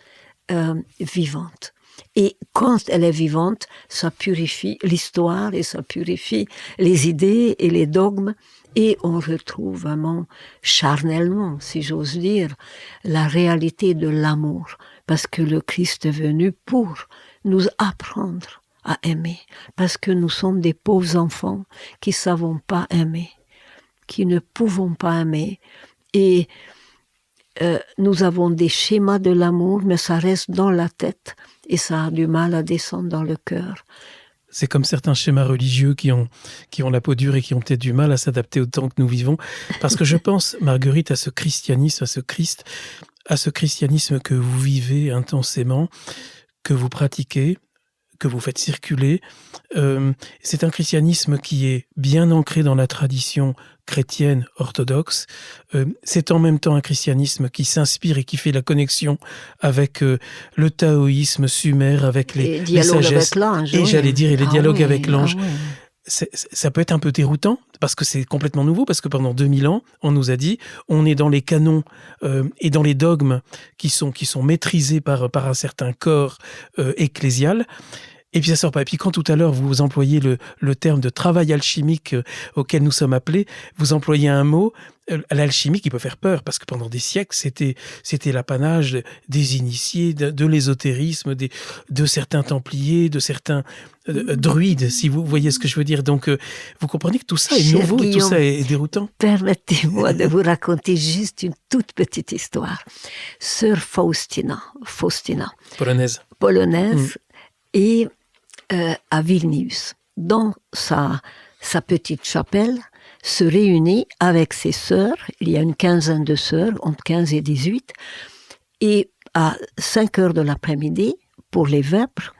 vivante. Et quand elle est vivante, ça purifie l'histoire et ça purifie les idées et les dogmes. Et on retrouve vraiment charnellement, si j'ose dire, la réalité de l'amour. Parce que le Christ est venu pour nous apprendre à aimer. Parce que nous sommes des pauvres enfants qui ne savons pas aimer, qui ne pouvons pas aimer. Et nous avons des schémas de l'amour, mais ça reste dans la tête et ça a du mal à descendre dans le cœur. C'est comme certains schémas religieux qui ont la peau dure et qui ont peut-être du mal à s'adapter au temps que nous vivons. Parce que je pense, Marguerite, à ce christianisme, à ce Christ, à ce christianisme que vous vivez intensément, que vous pratiquez, que vous faites circuler. C'est un christianisme qui est bien ancré dans la tradition chrétienne orthodoxe. C'est en même temps un christianisme qui s'inspire et qui fait la connexion avec le taoïsme sumer, avec les sagesses. Avec l'ange, et j'allais dire, et les dialogues avec l'ange. Oui. Ça peut être un peu déroutant, parce que c'est complètement nouveau, parce que pendant 2000 ans, on nous a dit, on est dans les canons et dans les dogmes qui sont maîtrisés par un certain corps ecclésial. Et puis ça sort pas. Et puis quand tout à l'heure vous employez le terme de travail alchimique auquel nous sommes appelés, vous employez un mot, l'alchimie, qui peut faire peur, parce que pendant des siècles, c'était l'apanage des initiés, de l'ésotérisme, de certains templiers, de certains druides, si vous voyez ce que je veux dire. Donc vous comprenez que tout ça est nouveau, Guillaume, tout ça est déroutant. Permettez-moi de vous raconter juste une toute petite histoire. Sœur Faustina, polonaise, et à Vilnius, dans sa petite chapelle, se réunit avec ses sœurs, il y a une quinzaine de sœurs, entre 15 et 18, et à 5 heures de l'après-midi, pour les vêpres,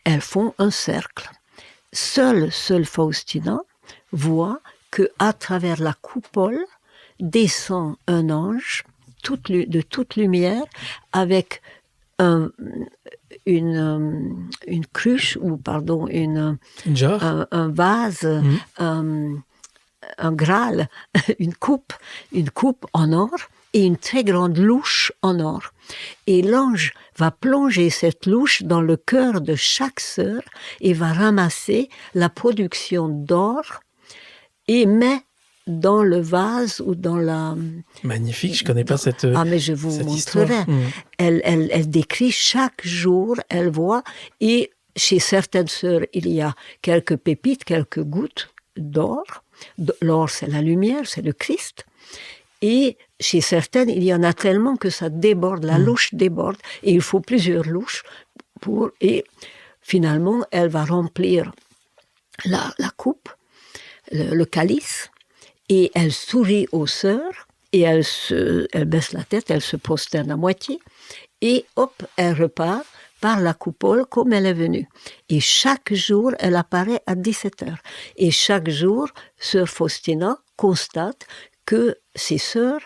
elles font un cercle. seule Faustina voit que à travers la coupole descend un ange de toute lumière avec une cruche, ou pardon, Une jarre. un vase, un Graal, une coupe en or et une très grande louche en or. Et l'ange va plonger cette louche dans le cœur de chaque sœur et va ramasser la production d'or et met dans le vase ou dans la... Magnifique, je connais pas cette mais je vous montrerai. Histoire. Elle décrit chaque jour, elle voit, et chez certaines sœurs, il y a quelques pépites, quelques gouttes d'or. L'or, c'est la lumière, c'est le Christ. Et chez certaines, il y en a tellement que ça déborde, la louche déborde, et il faut plusieurs louches et finalement, elle va remplir la coupe, le calice, et elle sourit aux sœurs, et elle baisse la tête, elle se prosterne à moitié, et hop, elle repart par la coupole comme elle est venue. Et chaque jour, elle apparaît à 17h. Et chaque jour, sœur Faustina constate que ses sœurs,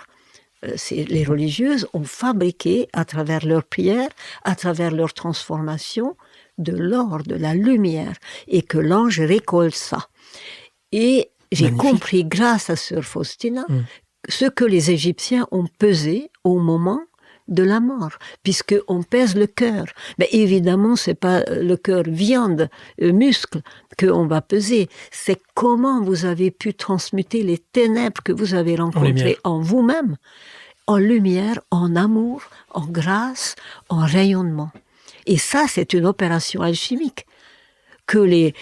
les religieuses, ont fabriqué, à travers leurs prières, à travers leur transformation, de l'or, de la lumière, et que l'ange récolte ça. Et j'ai compris, grâce à sœur Faustina, ce que les Égyptiens ont pesé au moment de la mort, puisqu'on pèse le cœur. Mais évidemment, c'est pas le cœur viande, muscle, qu'on va peser. C'est comment vous avez pu transmuter les ténèbres que vous avez rencontrées en vous-même, en lumière, en amour, en grâce, en rayonnement. Et ça, c'est une opération alchimique que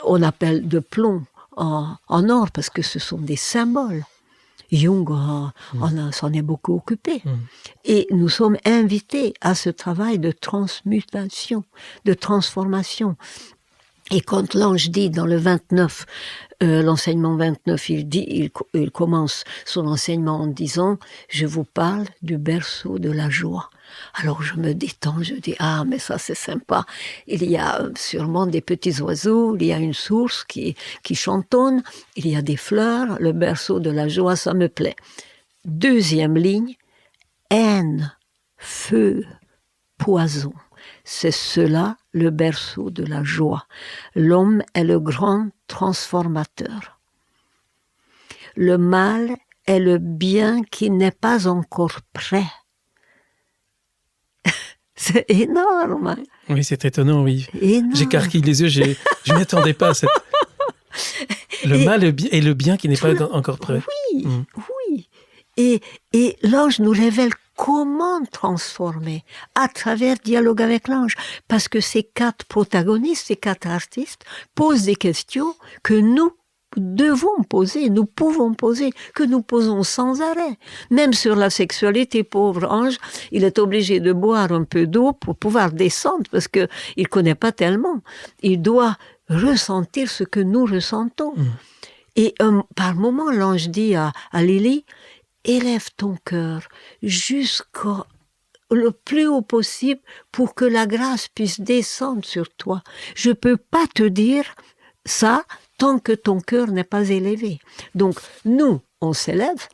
on appelle de plomb en or, parce que ce sont des symboles. Jung s'en est beaucoup occupé. Et nous sommes invités à ce travail de transmutation, de transformation. Et quand l'ange dit dans le 29, l'enseignement 29, il commence son enseignement en disant « Je vous parle du berceau de la joie ». Alors je me détends, je dis « Ah, mais ça c'est sympa, il y a sûrement des petits oiseaux, il y a une source qui chantonne, il y a des fleurs, le berceau de la joie, ça me plaît. » Deuxième ligne, haine, feu, poison. C'est cela le berceau de la joie. L'homme est le grand transformateur. Le mal est le bien qui n'est pas encore prêt. C'est énorme. Oui, c'est étonnant, oui. Énorme. J'écarquille les yeux, je ne m'attendais pas à cette... Le mal et le bien qui n'est pas encore prêt. Oui, oui. Et l'ange nous révèle comment transformer à travers dialogue avec l'ange. Parce que ces 4 protagonistes, ces 4 artistes posent des questions que nous devons poser, nous pouvons poser, que nous posons sans arrêt. Même sur la sexualité, pauvre ange, il est obligé de boire un peu d'eau pour pouvoir descendre parce qu'il ne connaît pas tellement. Il doit ressentir ce que nous ressentons. Et par moment, l'ange dit à Lily, élève ton cœur jusqu'au le plus haut possible pour que la grâce puisse descendre sur toi. Je ne peux pas te dire ça tant que ton cœur n'est pas élevé. Donc, nous, on s'élève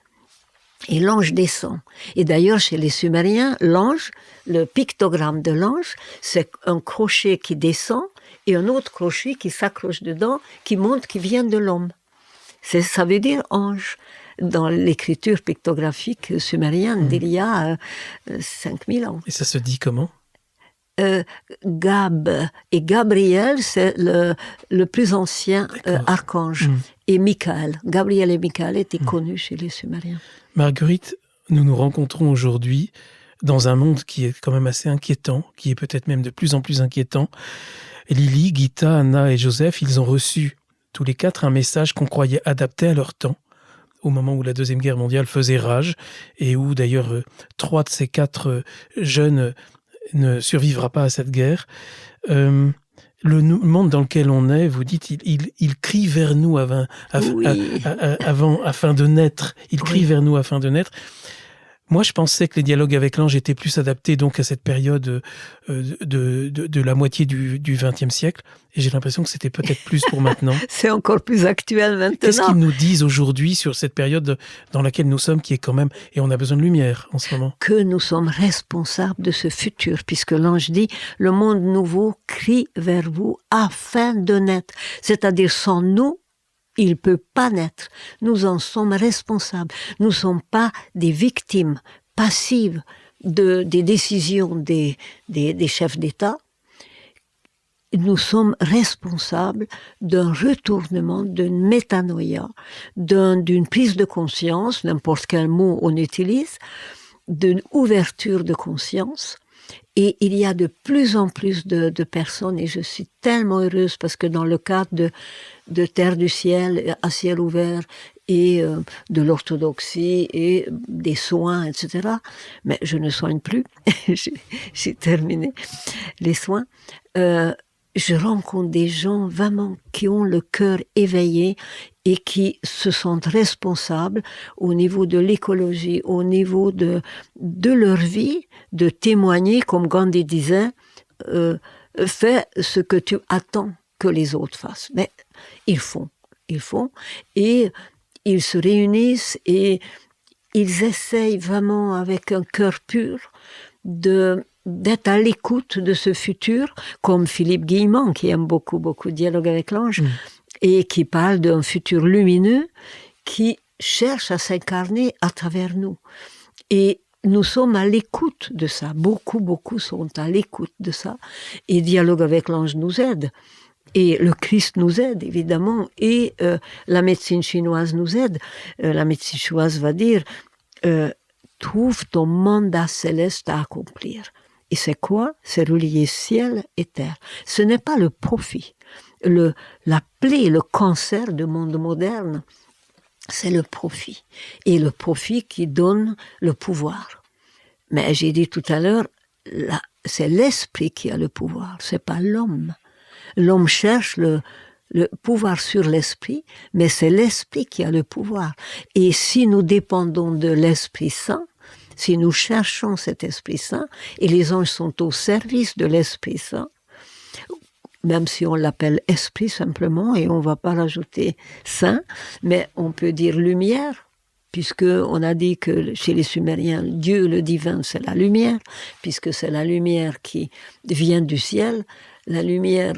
et l'ange descend. Et d'ailleurs, chez les Sumériens, l'ange, le pictogramme de l'ange, c'est un crochet qui descend et un autre crochet qui s'accroche dedans, qui montre qu'il vient de l'homme. Ça veut dire ange. Dans l'écriture pictographique sumérienne d'il y a 5000 ans. Et ça se dit comment ? Gab. Et Gabriel, c'est le plus ancien archange. Et Michael. Gabriel et Michael étaient connus chez les Sumériens. Marguerite, nous nous rencontrons aujourd'hui dans un monde qui est quand même assez inquiétant, qui est peut-être même de plus en plus inquiétant. Lily, Gita, Anna et Joseph, ils ont reçu tous les 4 un message qu'on croyait adapté à leur temps, au moment où la Deuxième Guerre mondiale faisait rage, et où d'ailleurs 3 de ces 4 jeunes ne survivra pas à cette guerre. Le monde dans lequel on est, vous dites, il crie vers nous afin de naître. Il crie vers nous afin de naître. Moi, je pensais que les dialogues avec l'ange étaient plus adaptés donc à cette période de la moitié du XXe siècle. Et j'ai l'impression que c'était peut-être plus pour maintenant. C'est encore plus actuel maintenant. Qu'est-ce qu'ils nous disent aujourd'hui sur cette période dans laquelle nous sommes, qui est quand même... Et on a besoin de lumière en ce moment. Que nous sommes responsables de ce futur, puisque l'ange dit « Le monde nouveau crie vers vous afin de naître ». C'est-à-dire sans nous, il ne peut pas naître. Nous en sommes responsables. Nous ne sommes pas des victimes passives des décisions des chefs d'État. Nous sommes responsables d'un retournement, d'une métanoïa, d'une prise de conscience, n'importe quel mot on utilise, d'une ouverture de conscience. Et il y a de plus en plus de personnes, et je suis tellement heureuse parce que dans le cadre de Terre du Ciel, à ciel ouvert, et de l'orthodoxie, et des soins, etc. Mais je ne soigne plus, j'ai terminé les soins. Je rencontre des gens vraiment qui ont le cœur éveillé et qui se sentent responsables au niveau de l'écologie, au niveau de leur vie, de témoigner, comme Gandhi disait, fais ce que tu attends que les autres fassent. Mais ils font, et ils se réunissent et ils essayent vraiment avec un cœur pur d'être à l'écoute de ce futur, comme Philippe Guillemont, qui aime beaucoup Dialogue avec l'ange, et qui parle d'un futur lumineux qui cherche à s'incarner à travers nous. Et nous sommes à l'écoute de ça. Beaucoup sont à l'écoute de ça. Et Dialogue avec l'ange nous aide. Et le Christ nous aide, évidemment. Et la médecine chinoise nous aide. La médecine chinoise va dire trouve ton mandat céleste à accomplir. Et c'est quoi? C'est relier ciel et terre. Ce n'est pas le profit. La plaie, le cancer du monde moderne, c'est le profit. Et le profit qui donne le pouvoir. Mais j'ai dit tout à l'heure, c'est l'esprit qui a le pouvoir, c'est pas l'homme. L'homme cherche le pouvoir sur l'esprit, mais c'est l'esprit qui a le pouvoir. Et si nous dépendons de l'Esprit Saint, si nous cherchons cet Esprit Saint, et les anges sont au service de l'Esprit Saint, même si on l'appelle Esprit simplement, et on ne va pas rajouter Saint, mais on peut dire lumière, puisque on a dit que chez les Sumériens, Dieu, le divin, c'est la lumière, puisque c'est la lumière qui vient du ciel, la lumière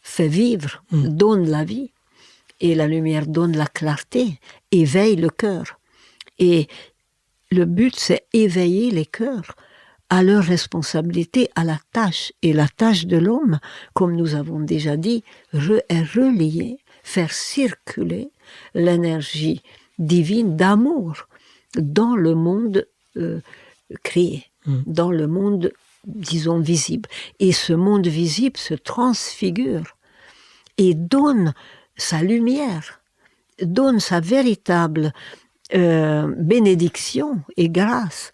fait vivre, donne la vie, et la lumière donne la clarté, éveille le cœur. Et le but, c'est éveiller les cœurs à leur responsabilité, à la tâche. Et la tâche de l'homme, comme nous avons déjà dit, est relier, faire circuler l'énergie divine d'amour dans le monde créé, dans le monde, disons, visible. Et ce monde visible se transfigure et donne sa lumière, donne sa véritable bénédiction et grâce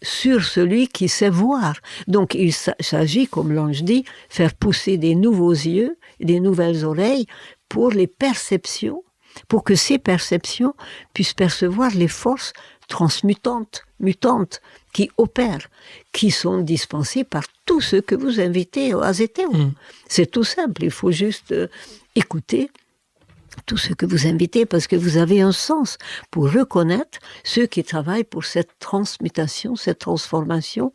sur celui qui sait voir. Donc il s'agit, comme l'ange dit, faire pousser des nouveaux yeux, des nouvelles oreilles pour les perceptions, pour que ces perceptions puissent percevoir les forces transmutantes, mutantes, qui opèrent, qui sont dispensées par tous ceux que vous invitez à Zétéon. C'est tout simple, il faut juste écouter tout ce que vous invitez, parce que vous avez un sens pour reconnaître ceux qui travaillent pour cette transmutation, cette transformation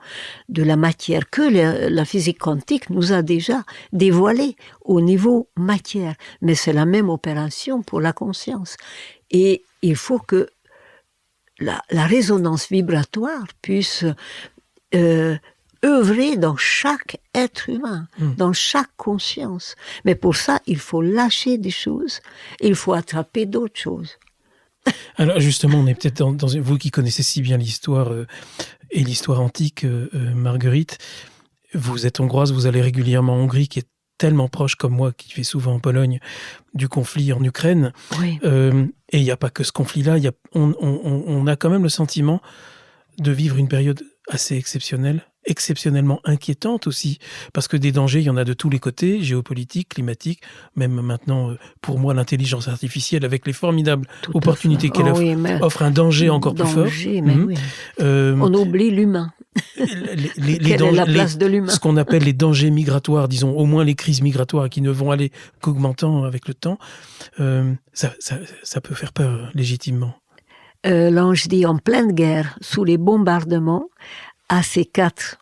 de la matière que la physique quantique nous a déjà dévoilée au niveau matière. Mais c'est la même opération pour la conscience. Et il faut que la résonance vibratoire puisse œuvrer dans chaque être humain, dans chaque conscience. Mais pour ça, il faut lâcher des choses, il faut attraper d'autres choses. Alors justement, on est peut-être dans vous qui connaissez si bien l'histoire et l'histoire antique, Marguerite, vous êtes hongroise, vous allez régulièrement en Hongrie, qui est tellement proche comme moi, qui vais souvent en Pologne, du conflit en Ukraine. Oui. Et il n'y a pas que ce conflit-là, on a quand même le sentiment de vivre une période assez exceptionnelle exceptionnellement inquiétante aussi, parce que des dangers, il y en a de tous les côtés, géopolitiques, climatiques, même maintenant, pour moi, l'intelligence artificielle, avec les formidables opportunités qu'elle offre un danger encore plus fort. Mais oui. On oublie l'humain. Quelle est la place de l'humain? Ce qu'on appelle les dangers migratoires, disons, au moins les crises migratoires qui ne vont aller qu'augmentant avec le temps, ça peut faire peur, légitimement. L'ange dit en pleine guerre, sous les bombardements, à ces 4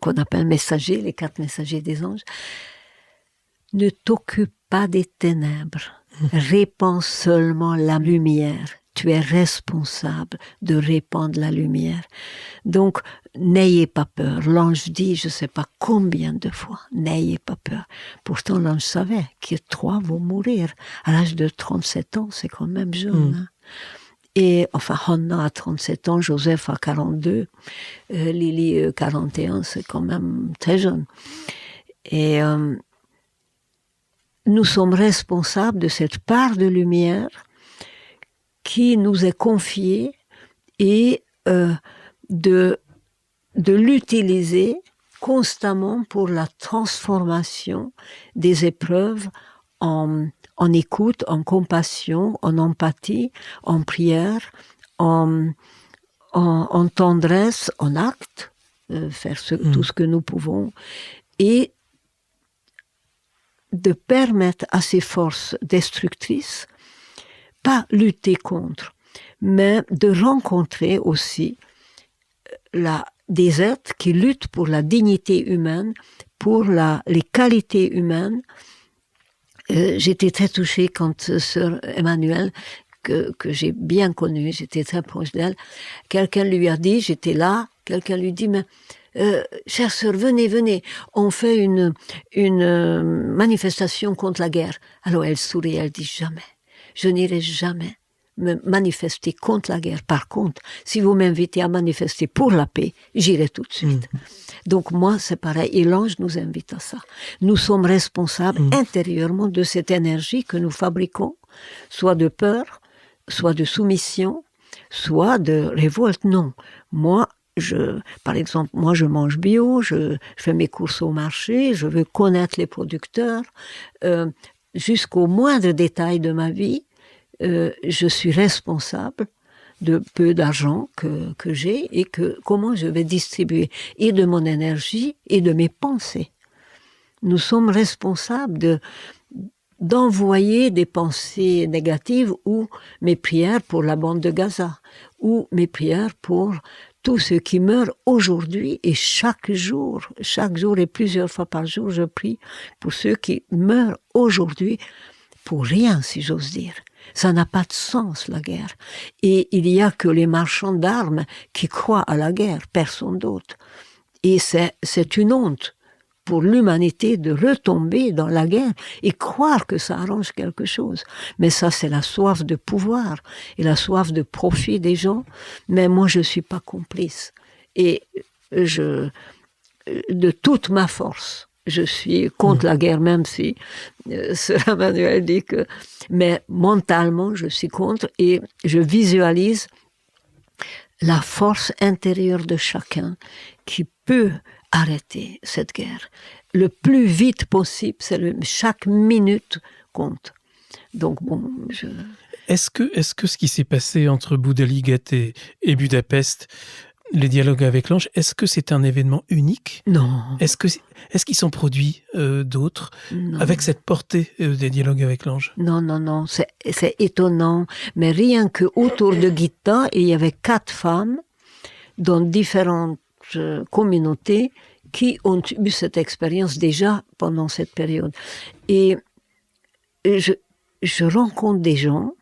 qu'on appelle messagers, les 4 messagers des anges, ne t'occupe pas des ténèbres, répands seulement la lumière. Tu es responsable de répandre la lumière. Donc, n'ayez pas peur. L'ange dit, je ne sais pas combien de fois, n'ayez pas peur. Pourtant, l'ange savait que 3 vont mourir. À l'âge de 37 ans, c'est quand même jeune. Hein. Et enfin, Hannah a 37 ans, Joseph a 42, Lily 41, c'est quand même très jeune. Et nous sommes responsables de cette part de lumière qui nous est confiée et de l'utiliser constamment pour la transformation des épreuves en écoute, en compassion, en empathie, en prière, en tendresse, en acte, faire tout ce que nous pouvons, et de permettre à ces forces destructrices, pas lutter contre, mais de rencontrer aussi des êtres qui luttent pour la dignité humaine, pour les qualités humaines. J'étais très touchée quand sœur Emmanuelle, que j'ai bien connue, j'étais très proche d'elle, quelqu'un lui a dit, j'étais là, quelqu'un lui dit, mais chère sœur, venez, on fait une manifestation contre la guerre. Alors elle sourit, elle dit, jamais, je n'irai jamais me manifester contre la guerre. Par contre, si vous m'invitez à manifester pour la paix, j'irai tout de suite. Donc moi, c'est pareil. Et l'ange nous invite à ça. Nous sommes responsables intérieurement de cette énergie que nous fabriquons, soit de peur, soit de soumission, soit de révolte. Non. Moi, par exemple, moi je mange bio, je fais mes courses au marché, je veux connaître les producteurs, jusqu'au moindre détail de ma vie. Je suis responsable de peu d'argent que j'ai et comment je vais distribuer et de mon énergie et de mes pensées. Nous sommes responsables d'envoyer des pensées négatives ou mes prières pour la bande de Gaza ou mes prières pour tous ceux qui meurent aujourd'hui et chaque jour et plusieurs fois par jour, je prie pour ceux qui meurent aujourd'hui pour rien, si j'ose dire. Ça n'a pas de sens, la guerre. Et il n'y a que les marchands d'armes qui croient à la guerre, personne d'autre. Et c'est une honte pour l'humanité de retomber dans la guerre et croire que ça arrange quelque chose. Mais ça, c'est la soif de pouvoir et la soif de profit des gens. Mais moi, je ne suis pas complice. Et de toute ma force, je suis contre la guerre, même si Sœur Emmanuelle dit que... Mais mentalement, je suis contre et je visualise la force intérieure de chacun qui peut arrêter cette guerre. Le plus vite possible, chaque minute compte. Donc bon, Est-ce que ce qui s'est passé entre Bouda-Ligeth et Budapest, les dialogues avec l'ange, est-ce que c'est un événement unique? Non. Est-ce qu'ils sont produits d'autres avec cette portée des dialogues avec l'ange? Non, c'est étonnant. Mais rien que autour de Gita, il y avait 4 femmes dans différentes communautés qui ont eu cette expérience déjà pendant cette période. Et je rencontre des gens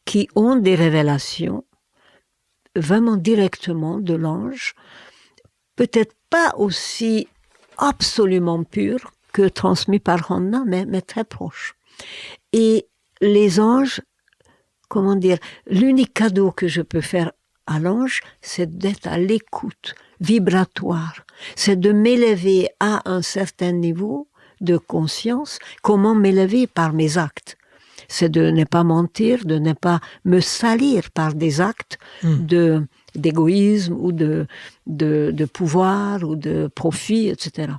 qui ont des révélations vraiment directement de l'ange, peut-être pas aussi absolument pure que transmis par Hannah, mais très proche. Et les anges, comment dire, l'unique cadeau que je peux faire à l'ange, c'est d'être à l'écoute vibratoire, c'est de m'élever à un certain niveau de conscience. Comment m'élever? Par mes actes. C'est de ne pas mentir, de ne pas me salir par des actes de d'égoïsme ou de pouvoir ou de profit, etc.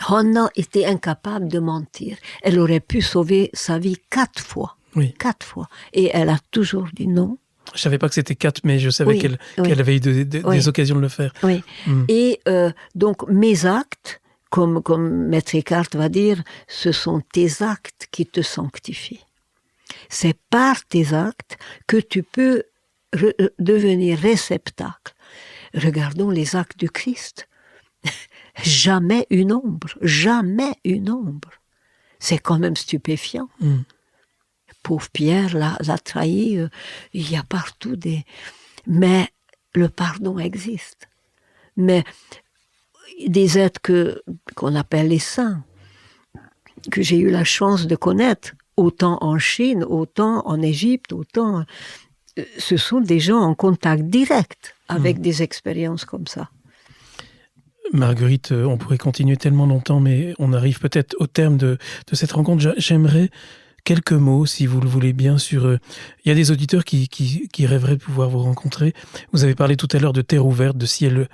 Hannah était incapable de mentir. Elle aurait pu sauver sa vie 4 fois. Oui. 4 fois. Et elle a toujours dit non. Je savais pas que c'était 4, mais je savais qu'elle avait eu des occasions de le faire. Oui. Et donc, mes actes, comme Maître Eckhart va dire, ce sont tes actes qui te sanctifient. C'est par tes actes que tu peux devenir réceptacle. Regardons les actes du Christ. Jamais une ombre. Jamais une ombre. C'est quand même stupéfiant. Pauvre Pierre l'a trahi. Il y a partout des... Mais le pardon existe. Mais des êtres qu'on appelle les saints, que j'ai eu la chance de connaître, autant en Chine, autant en Égypte, autant... Ce sont des gens en contact direct avec des expériences comme ça. Marguerite, on pourrait continuer tellement longtemps, mais on arrive peut-être au terme de cette rencontre. J'aimerais quelques mots, si vous le voulez bien, sur... il y a des auditeurs qui rêveraient de pouvoir vous rencontrer. Vous avez parlé tout à l'heure de terre ouverte, de ciel...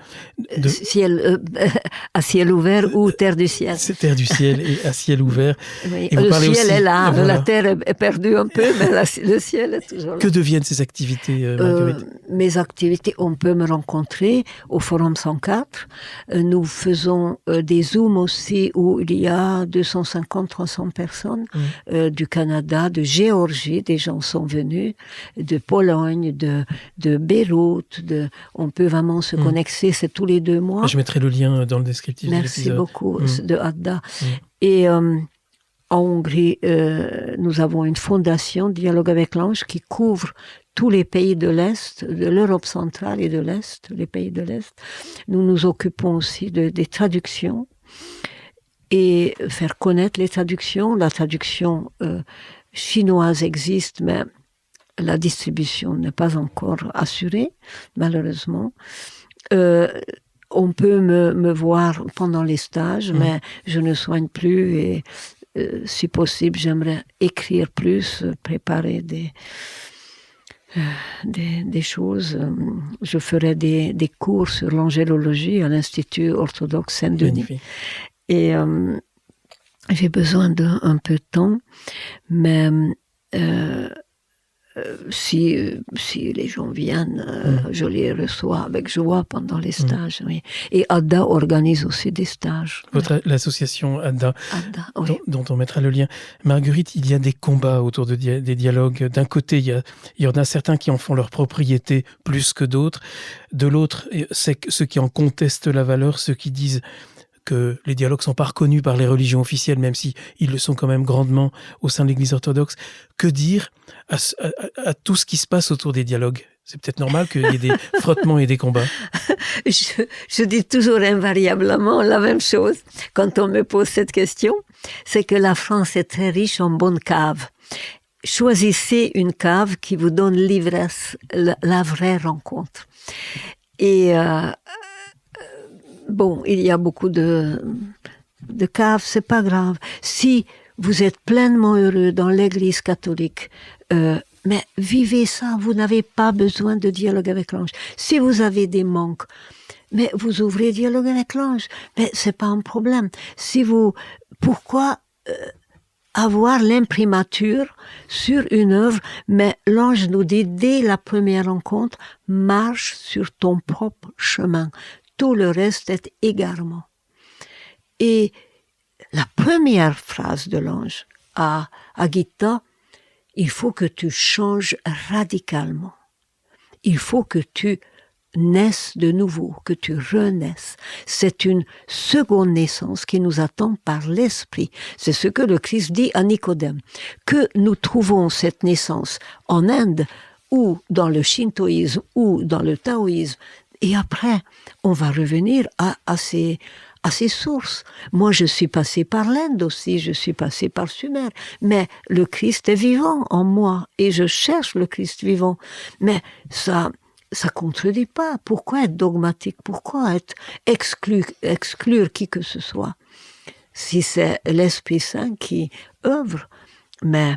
à ciel ouvert ou terre du ciel. C'est terre du ciel et à ciel ouvert. Oui. Et vous le parlez ciel aussi, est là, voilà. La terre est perdue un peu, mais le ciel est toujours là. Que deviennent ces activités, Marguerite? Mes activités, on peut me rencontrer au Forum 104. Nous faisons des Zooms aussi où il y a 250-300 personnes du Canada, de Géorgie, des gens sont venus, de Pologne, de Beyrouth. On peut vraiment se connecter, c'est tous les 2 mois. Je mettrai le lien dans le descriptif de Merci l'épisode. beaucoup de Adda. Et en Hongrie, nous avons une fondation, Dialogue avec l'Ange, qui couvre tous les pays de l'Est, de l'Europe centrale et de l'Est, les pays de l'Est. Nous nous occupons aussi des traductions et faire connaître les traductions. La traduction chinoise existe, mais la distribution n'est pas encore assurée, malheureusement. On peut me voir pendant les stages, mais je ne soigne plus et si possible, j'aimerais écrire plus, préparer des choses. Je ferai des cours sur l'angélologie à l'Institut orthodoxe Saint-Denis. Magnifique. Et j'ai besoin d'un peu de temps, mais si les gens viennent, je les reçois avec joie pendant les stages. Oui. Et Adda organise aussi des stages. L'association Adda, oui. dont on mettra le lien. Marguerite, il y a des combats autour des dialogues. D'un côté, il y en a certains qui en font leur propriété plus que d'autres. De l'autre, c'est ceux qui en contestent la valeur, ceux qui disent que les dialogues ne sont pas reconnus par les religions officielles, même si ils le sont quand même grandement au sein de l'Église orthodoxe. Que dire à tout ce qui se passe autour des dialogues? C'est peut-être normal qu'il y ait des frottements et des combats. Je dis toujours invariablement la même chose quand on me pose cette question, c'est que la France est très riche en bonnes caves. Choisissez une cave qui vous donne l'ivresse, la vraie rencontre. Et bon, il y a beaucoup de caves, c'est pas grave. Si vous êtes pleinement heureux dans l'Église catholique, mais vivez ça, vous n'avez pas besoin de dialogue avec l'ange. Si vous avez des manques, mais vous ouvrez dialogue avec l'ange, mais c'est pas un problème. Pourquoi avoir l'imprimature sur une œuvre, mais l'ange nous dit dès la première rencontre, marche sur ton propre chemin. Tout le reste est égarement. Et la première phrase de l'ange à Gita, il faut que tu changes radicalement. Il faut que tu naisses de nouveau, que tu renaisses. C'est une seconde naissance qui nous attend par l'esprit. C'est ce que le Christ dit à Nicodème. Que nous trouvons cette naissance en Inde, ou dans le shintoïsme, ou dans le taoïsme, et après, on va revenir à ces sources. Moi, je suis passée par l'Inde aussi, je suis passée par Sumer, mais le Christ est vivant en moi, et je cherche le Christ vivant. Mais ça contredit pas. Pourquoi être dogmatique? Pourquoi exclure qui que ce soit? Si c'est l'Esprit Saint qui œuvre, mais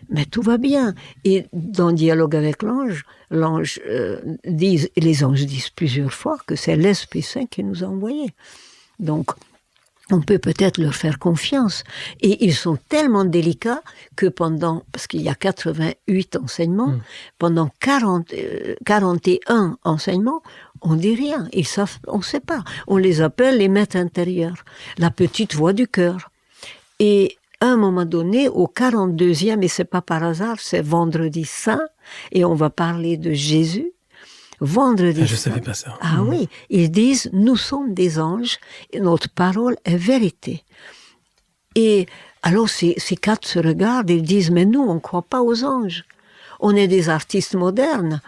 Mais tout va bien. Et dans le dialogue avec l'ange, les anges disent plusieurs fois que c'est l'Esprit Saint qui nous a envoyés. Donc, on peut peut-être leur faire confiance. Et ils sont tellement délicats que parce qu'il y a 88 enseignements, pendant 41 enseignements, on dit rien. Ils savent, on ne sait pas. On les appelle les maîtres intérieurs, la petite voix du cœur. Et à un moment donné, au 42e, et c'est pas par hasard, c'est Vendredi Saint, et on va parler de Jésus. Vendredi Saint. Je savais pas ça. Ah oui, ils disent, nous sommes des anges, et notre parole est vérité. Et alors ces quatre se regardent et ils disent, mais nous, on ne croit pas aux anges. On est des artistes modernes.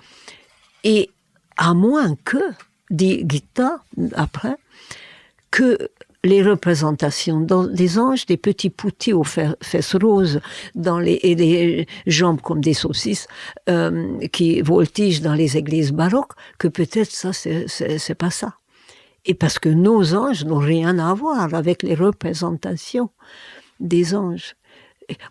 Et à moins que, dit Gita après, que les représentations des anges, des petits poutis aux fesses roses et des jambes comme des saucisses qui voltigent dans les églises baroques, que peut-être ça, c'est pas ça. Et parce que nos anges n'ont rien à voir avec les représentations des anges.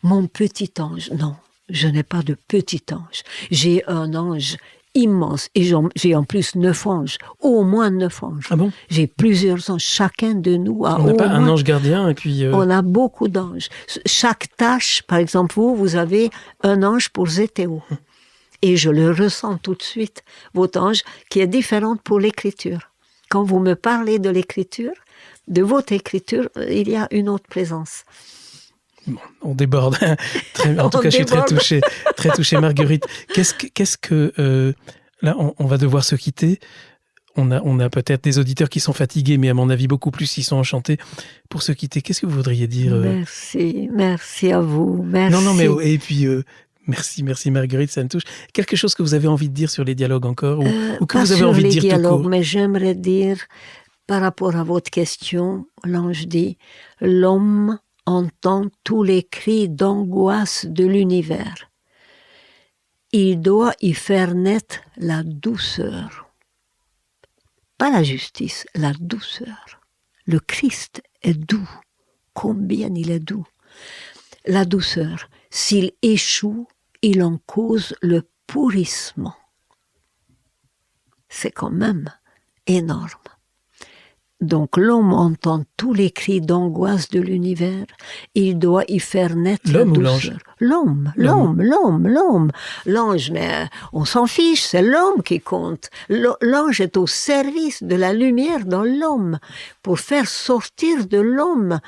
Mon petit ange, non, je n'ai pas de petit ange. J'ai un ange immense. Et j'ai en plus 9 anges, au moins 9 anges. Ah bon? J'ai plusieurs anges. Chacun de nous a On n'a pas un ange gardien et puis... On a beaucoup d'anges. Chaque tâche, par exemple, vous avez un ange pour Zétéo. Et je le ressens tout de suite, votre ange, qui est différente pour l'écriture. Quand vous me parlez de l'écriture, de votre écriture, il y a une autre présence. Bon, on déborde. En tout cas, je suis très touché, Marguerite. Qu'est-ce que là, on va devoir se quitter. On a peut-être des auditeurs qui sont fatigués, mais à mon avis, beaucoup plus, ils sont enchantés. Pour se quitter, qu'est-ce que vous voudriez dire Merci à vous. Merci. Non, mais et puis merci Marguerite, ça me touche. Quelque chose que vous avez envie de dire sur les dialogues encore, ou que vous avez envie de dire tout court. Mais j'aimerais dire, par rapport à votre question, l'ange dit, l'homme entend tous les cris d'angoisse de l'univers. Il doit y faire naître la douceur. Pas la justice, la douceur. Le Christ est doux. Combien il est doux. La douceur. S'il échoue, il en cause le pourrissement. C'est quand même énorme. Donc l'homme entend tous les cris d'angoisse de l'univers, il doit y faire naître l'homme la douceur. L'homme. L'ange, mais on s'en fiche, c'est l'homme qui compte. L'ange est au service de la lumière dans l'homme, pour faire sortir de l'homme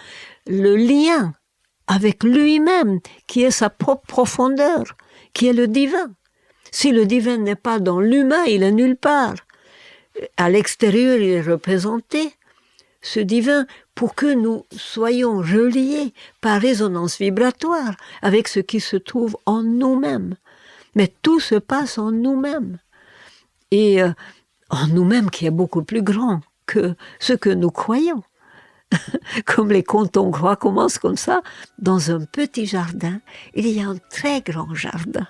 le lien avec lui-même, qui est sa propre profondeur, qui est le divin. Si le divin n'est pas dans l'humain, il est nulle part. À l'extérieur, il est représenté, ce divin, pour que nous soyons reliés par résonance vibratoire avec ce qui se trouve en nous-mêmes. Mais tout se passe en nous-mêmes. Et en nous-mêmes qui est beaucoup plus grand que ce que nous croyons. Comme les contes hongrois commencent comme ça, dans un petit jardin, il y a un très grand jardin.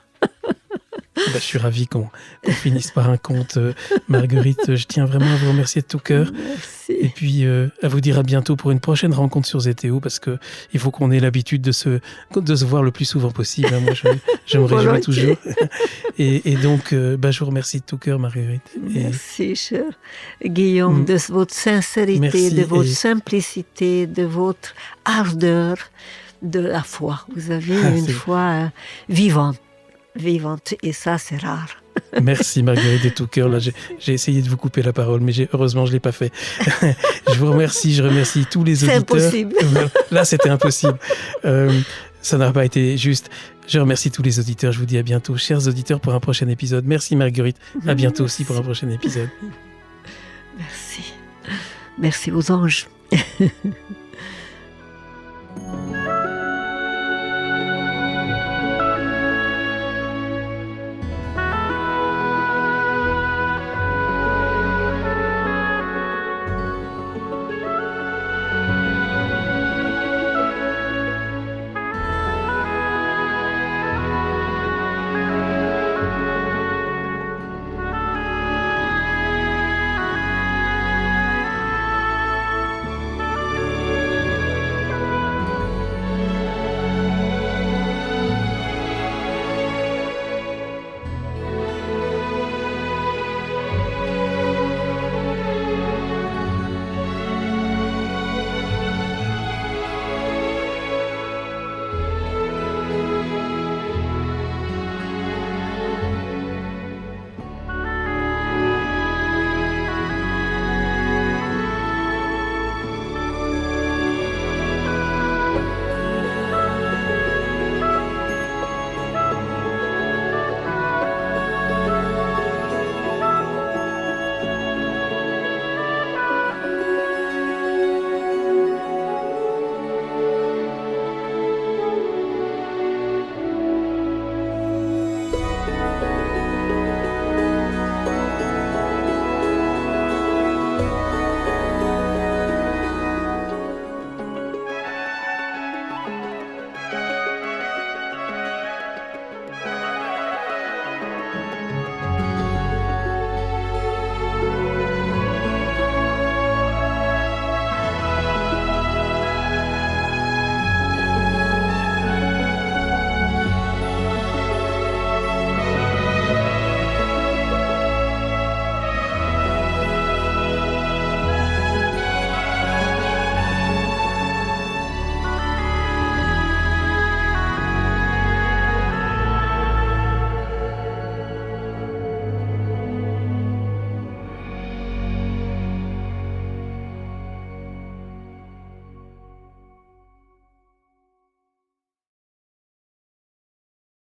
Je suis ravi qu'on finisse par un conte. Marguerite, je tiens vraiment à vous remercier de tout cœur. Merci. Et puis à vous dire à bientôt pour une prochaine rencontre sur Zétéo, parce qu'il faut qu'on ait l'habitude de se voir le plus souvent possible. Moi, je me réjouis toujours. Et donc, je vous remercie de tout cœur, Marguerite. Merci, cher Guillaume, de votre sincérité, merci, de votre simplicité, de votre ardeur, de la foi. Vous avez une foi vivante, et ça, c'est rare. Merci Marguerite de tout cœur. Là, j'ai essayé de vous couper la parole, mais heureusement, je ne l'ai pas fait. Je vous remercie, je remercie tous les auditeurs. C'est impossible. Là, c'était impossible. Ça n'a pas été juste. Je remercie tous les auditeurs. Je vous dis à bientôt, chers auditeurs, pour un prochain épisode. Merci Marguerite. À bientôt aussi pour un prochain épisode. Merci. Merci aux anges.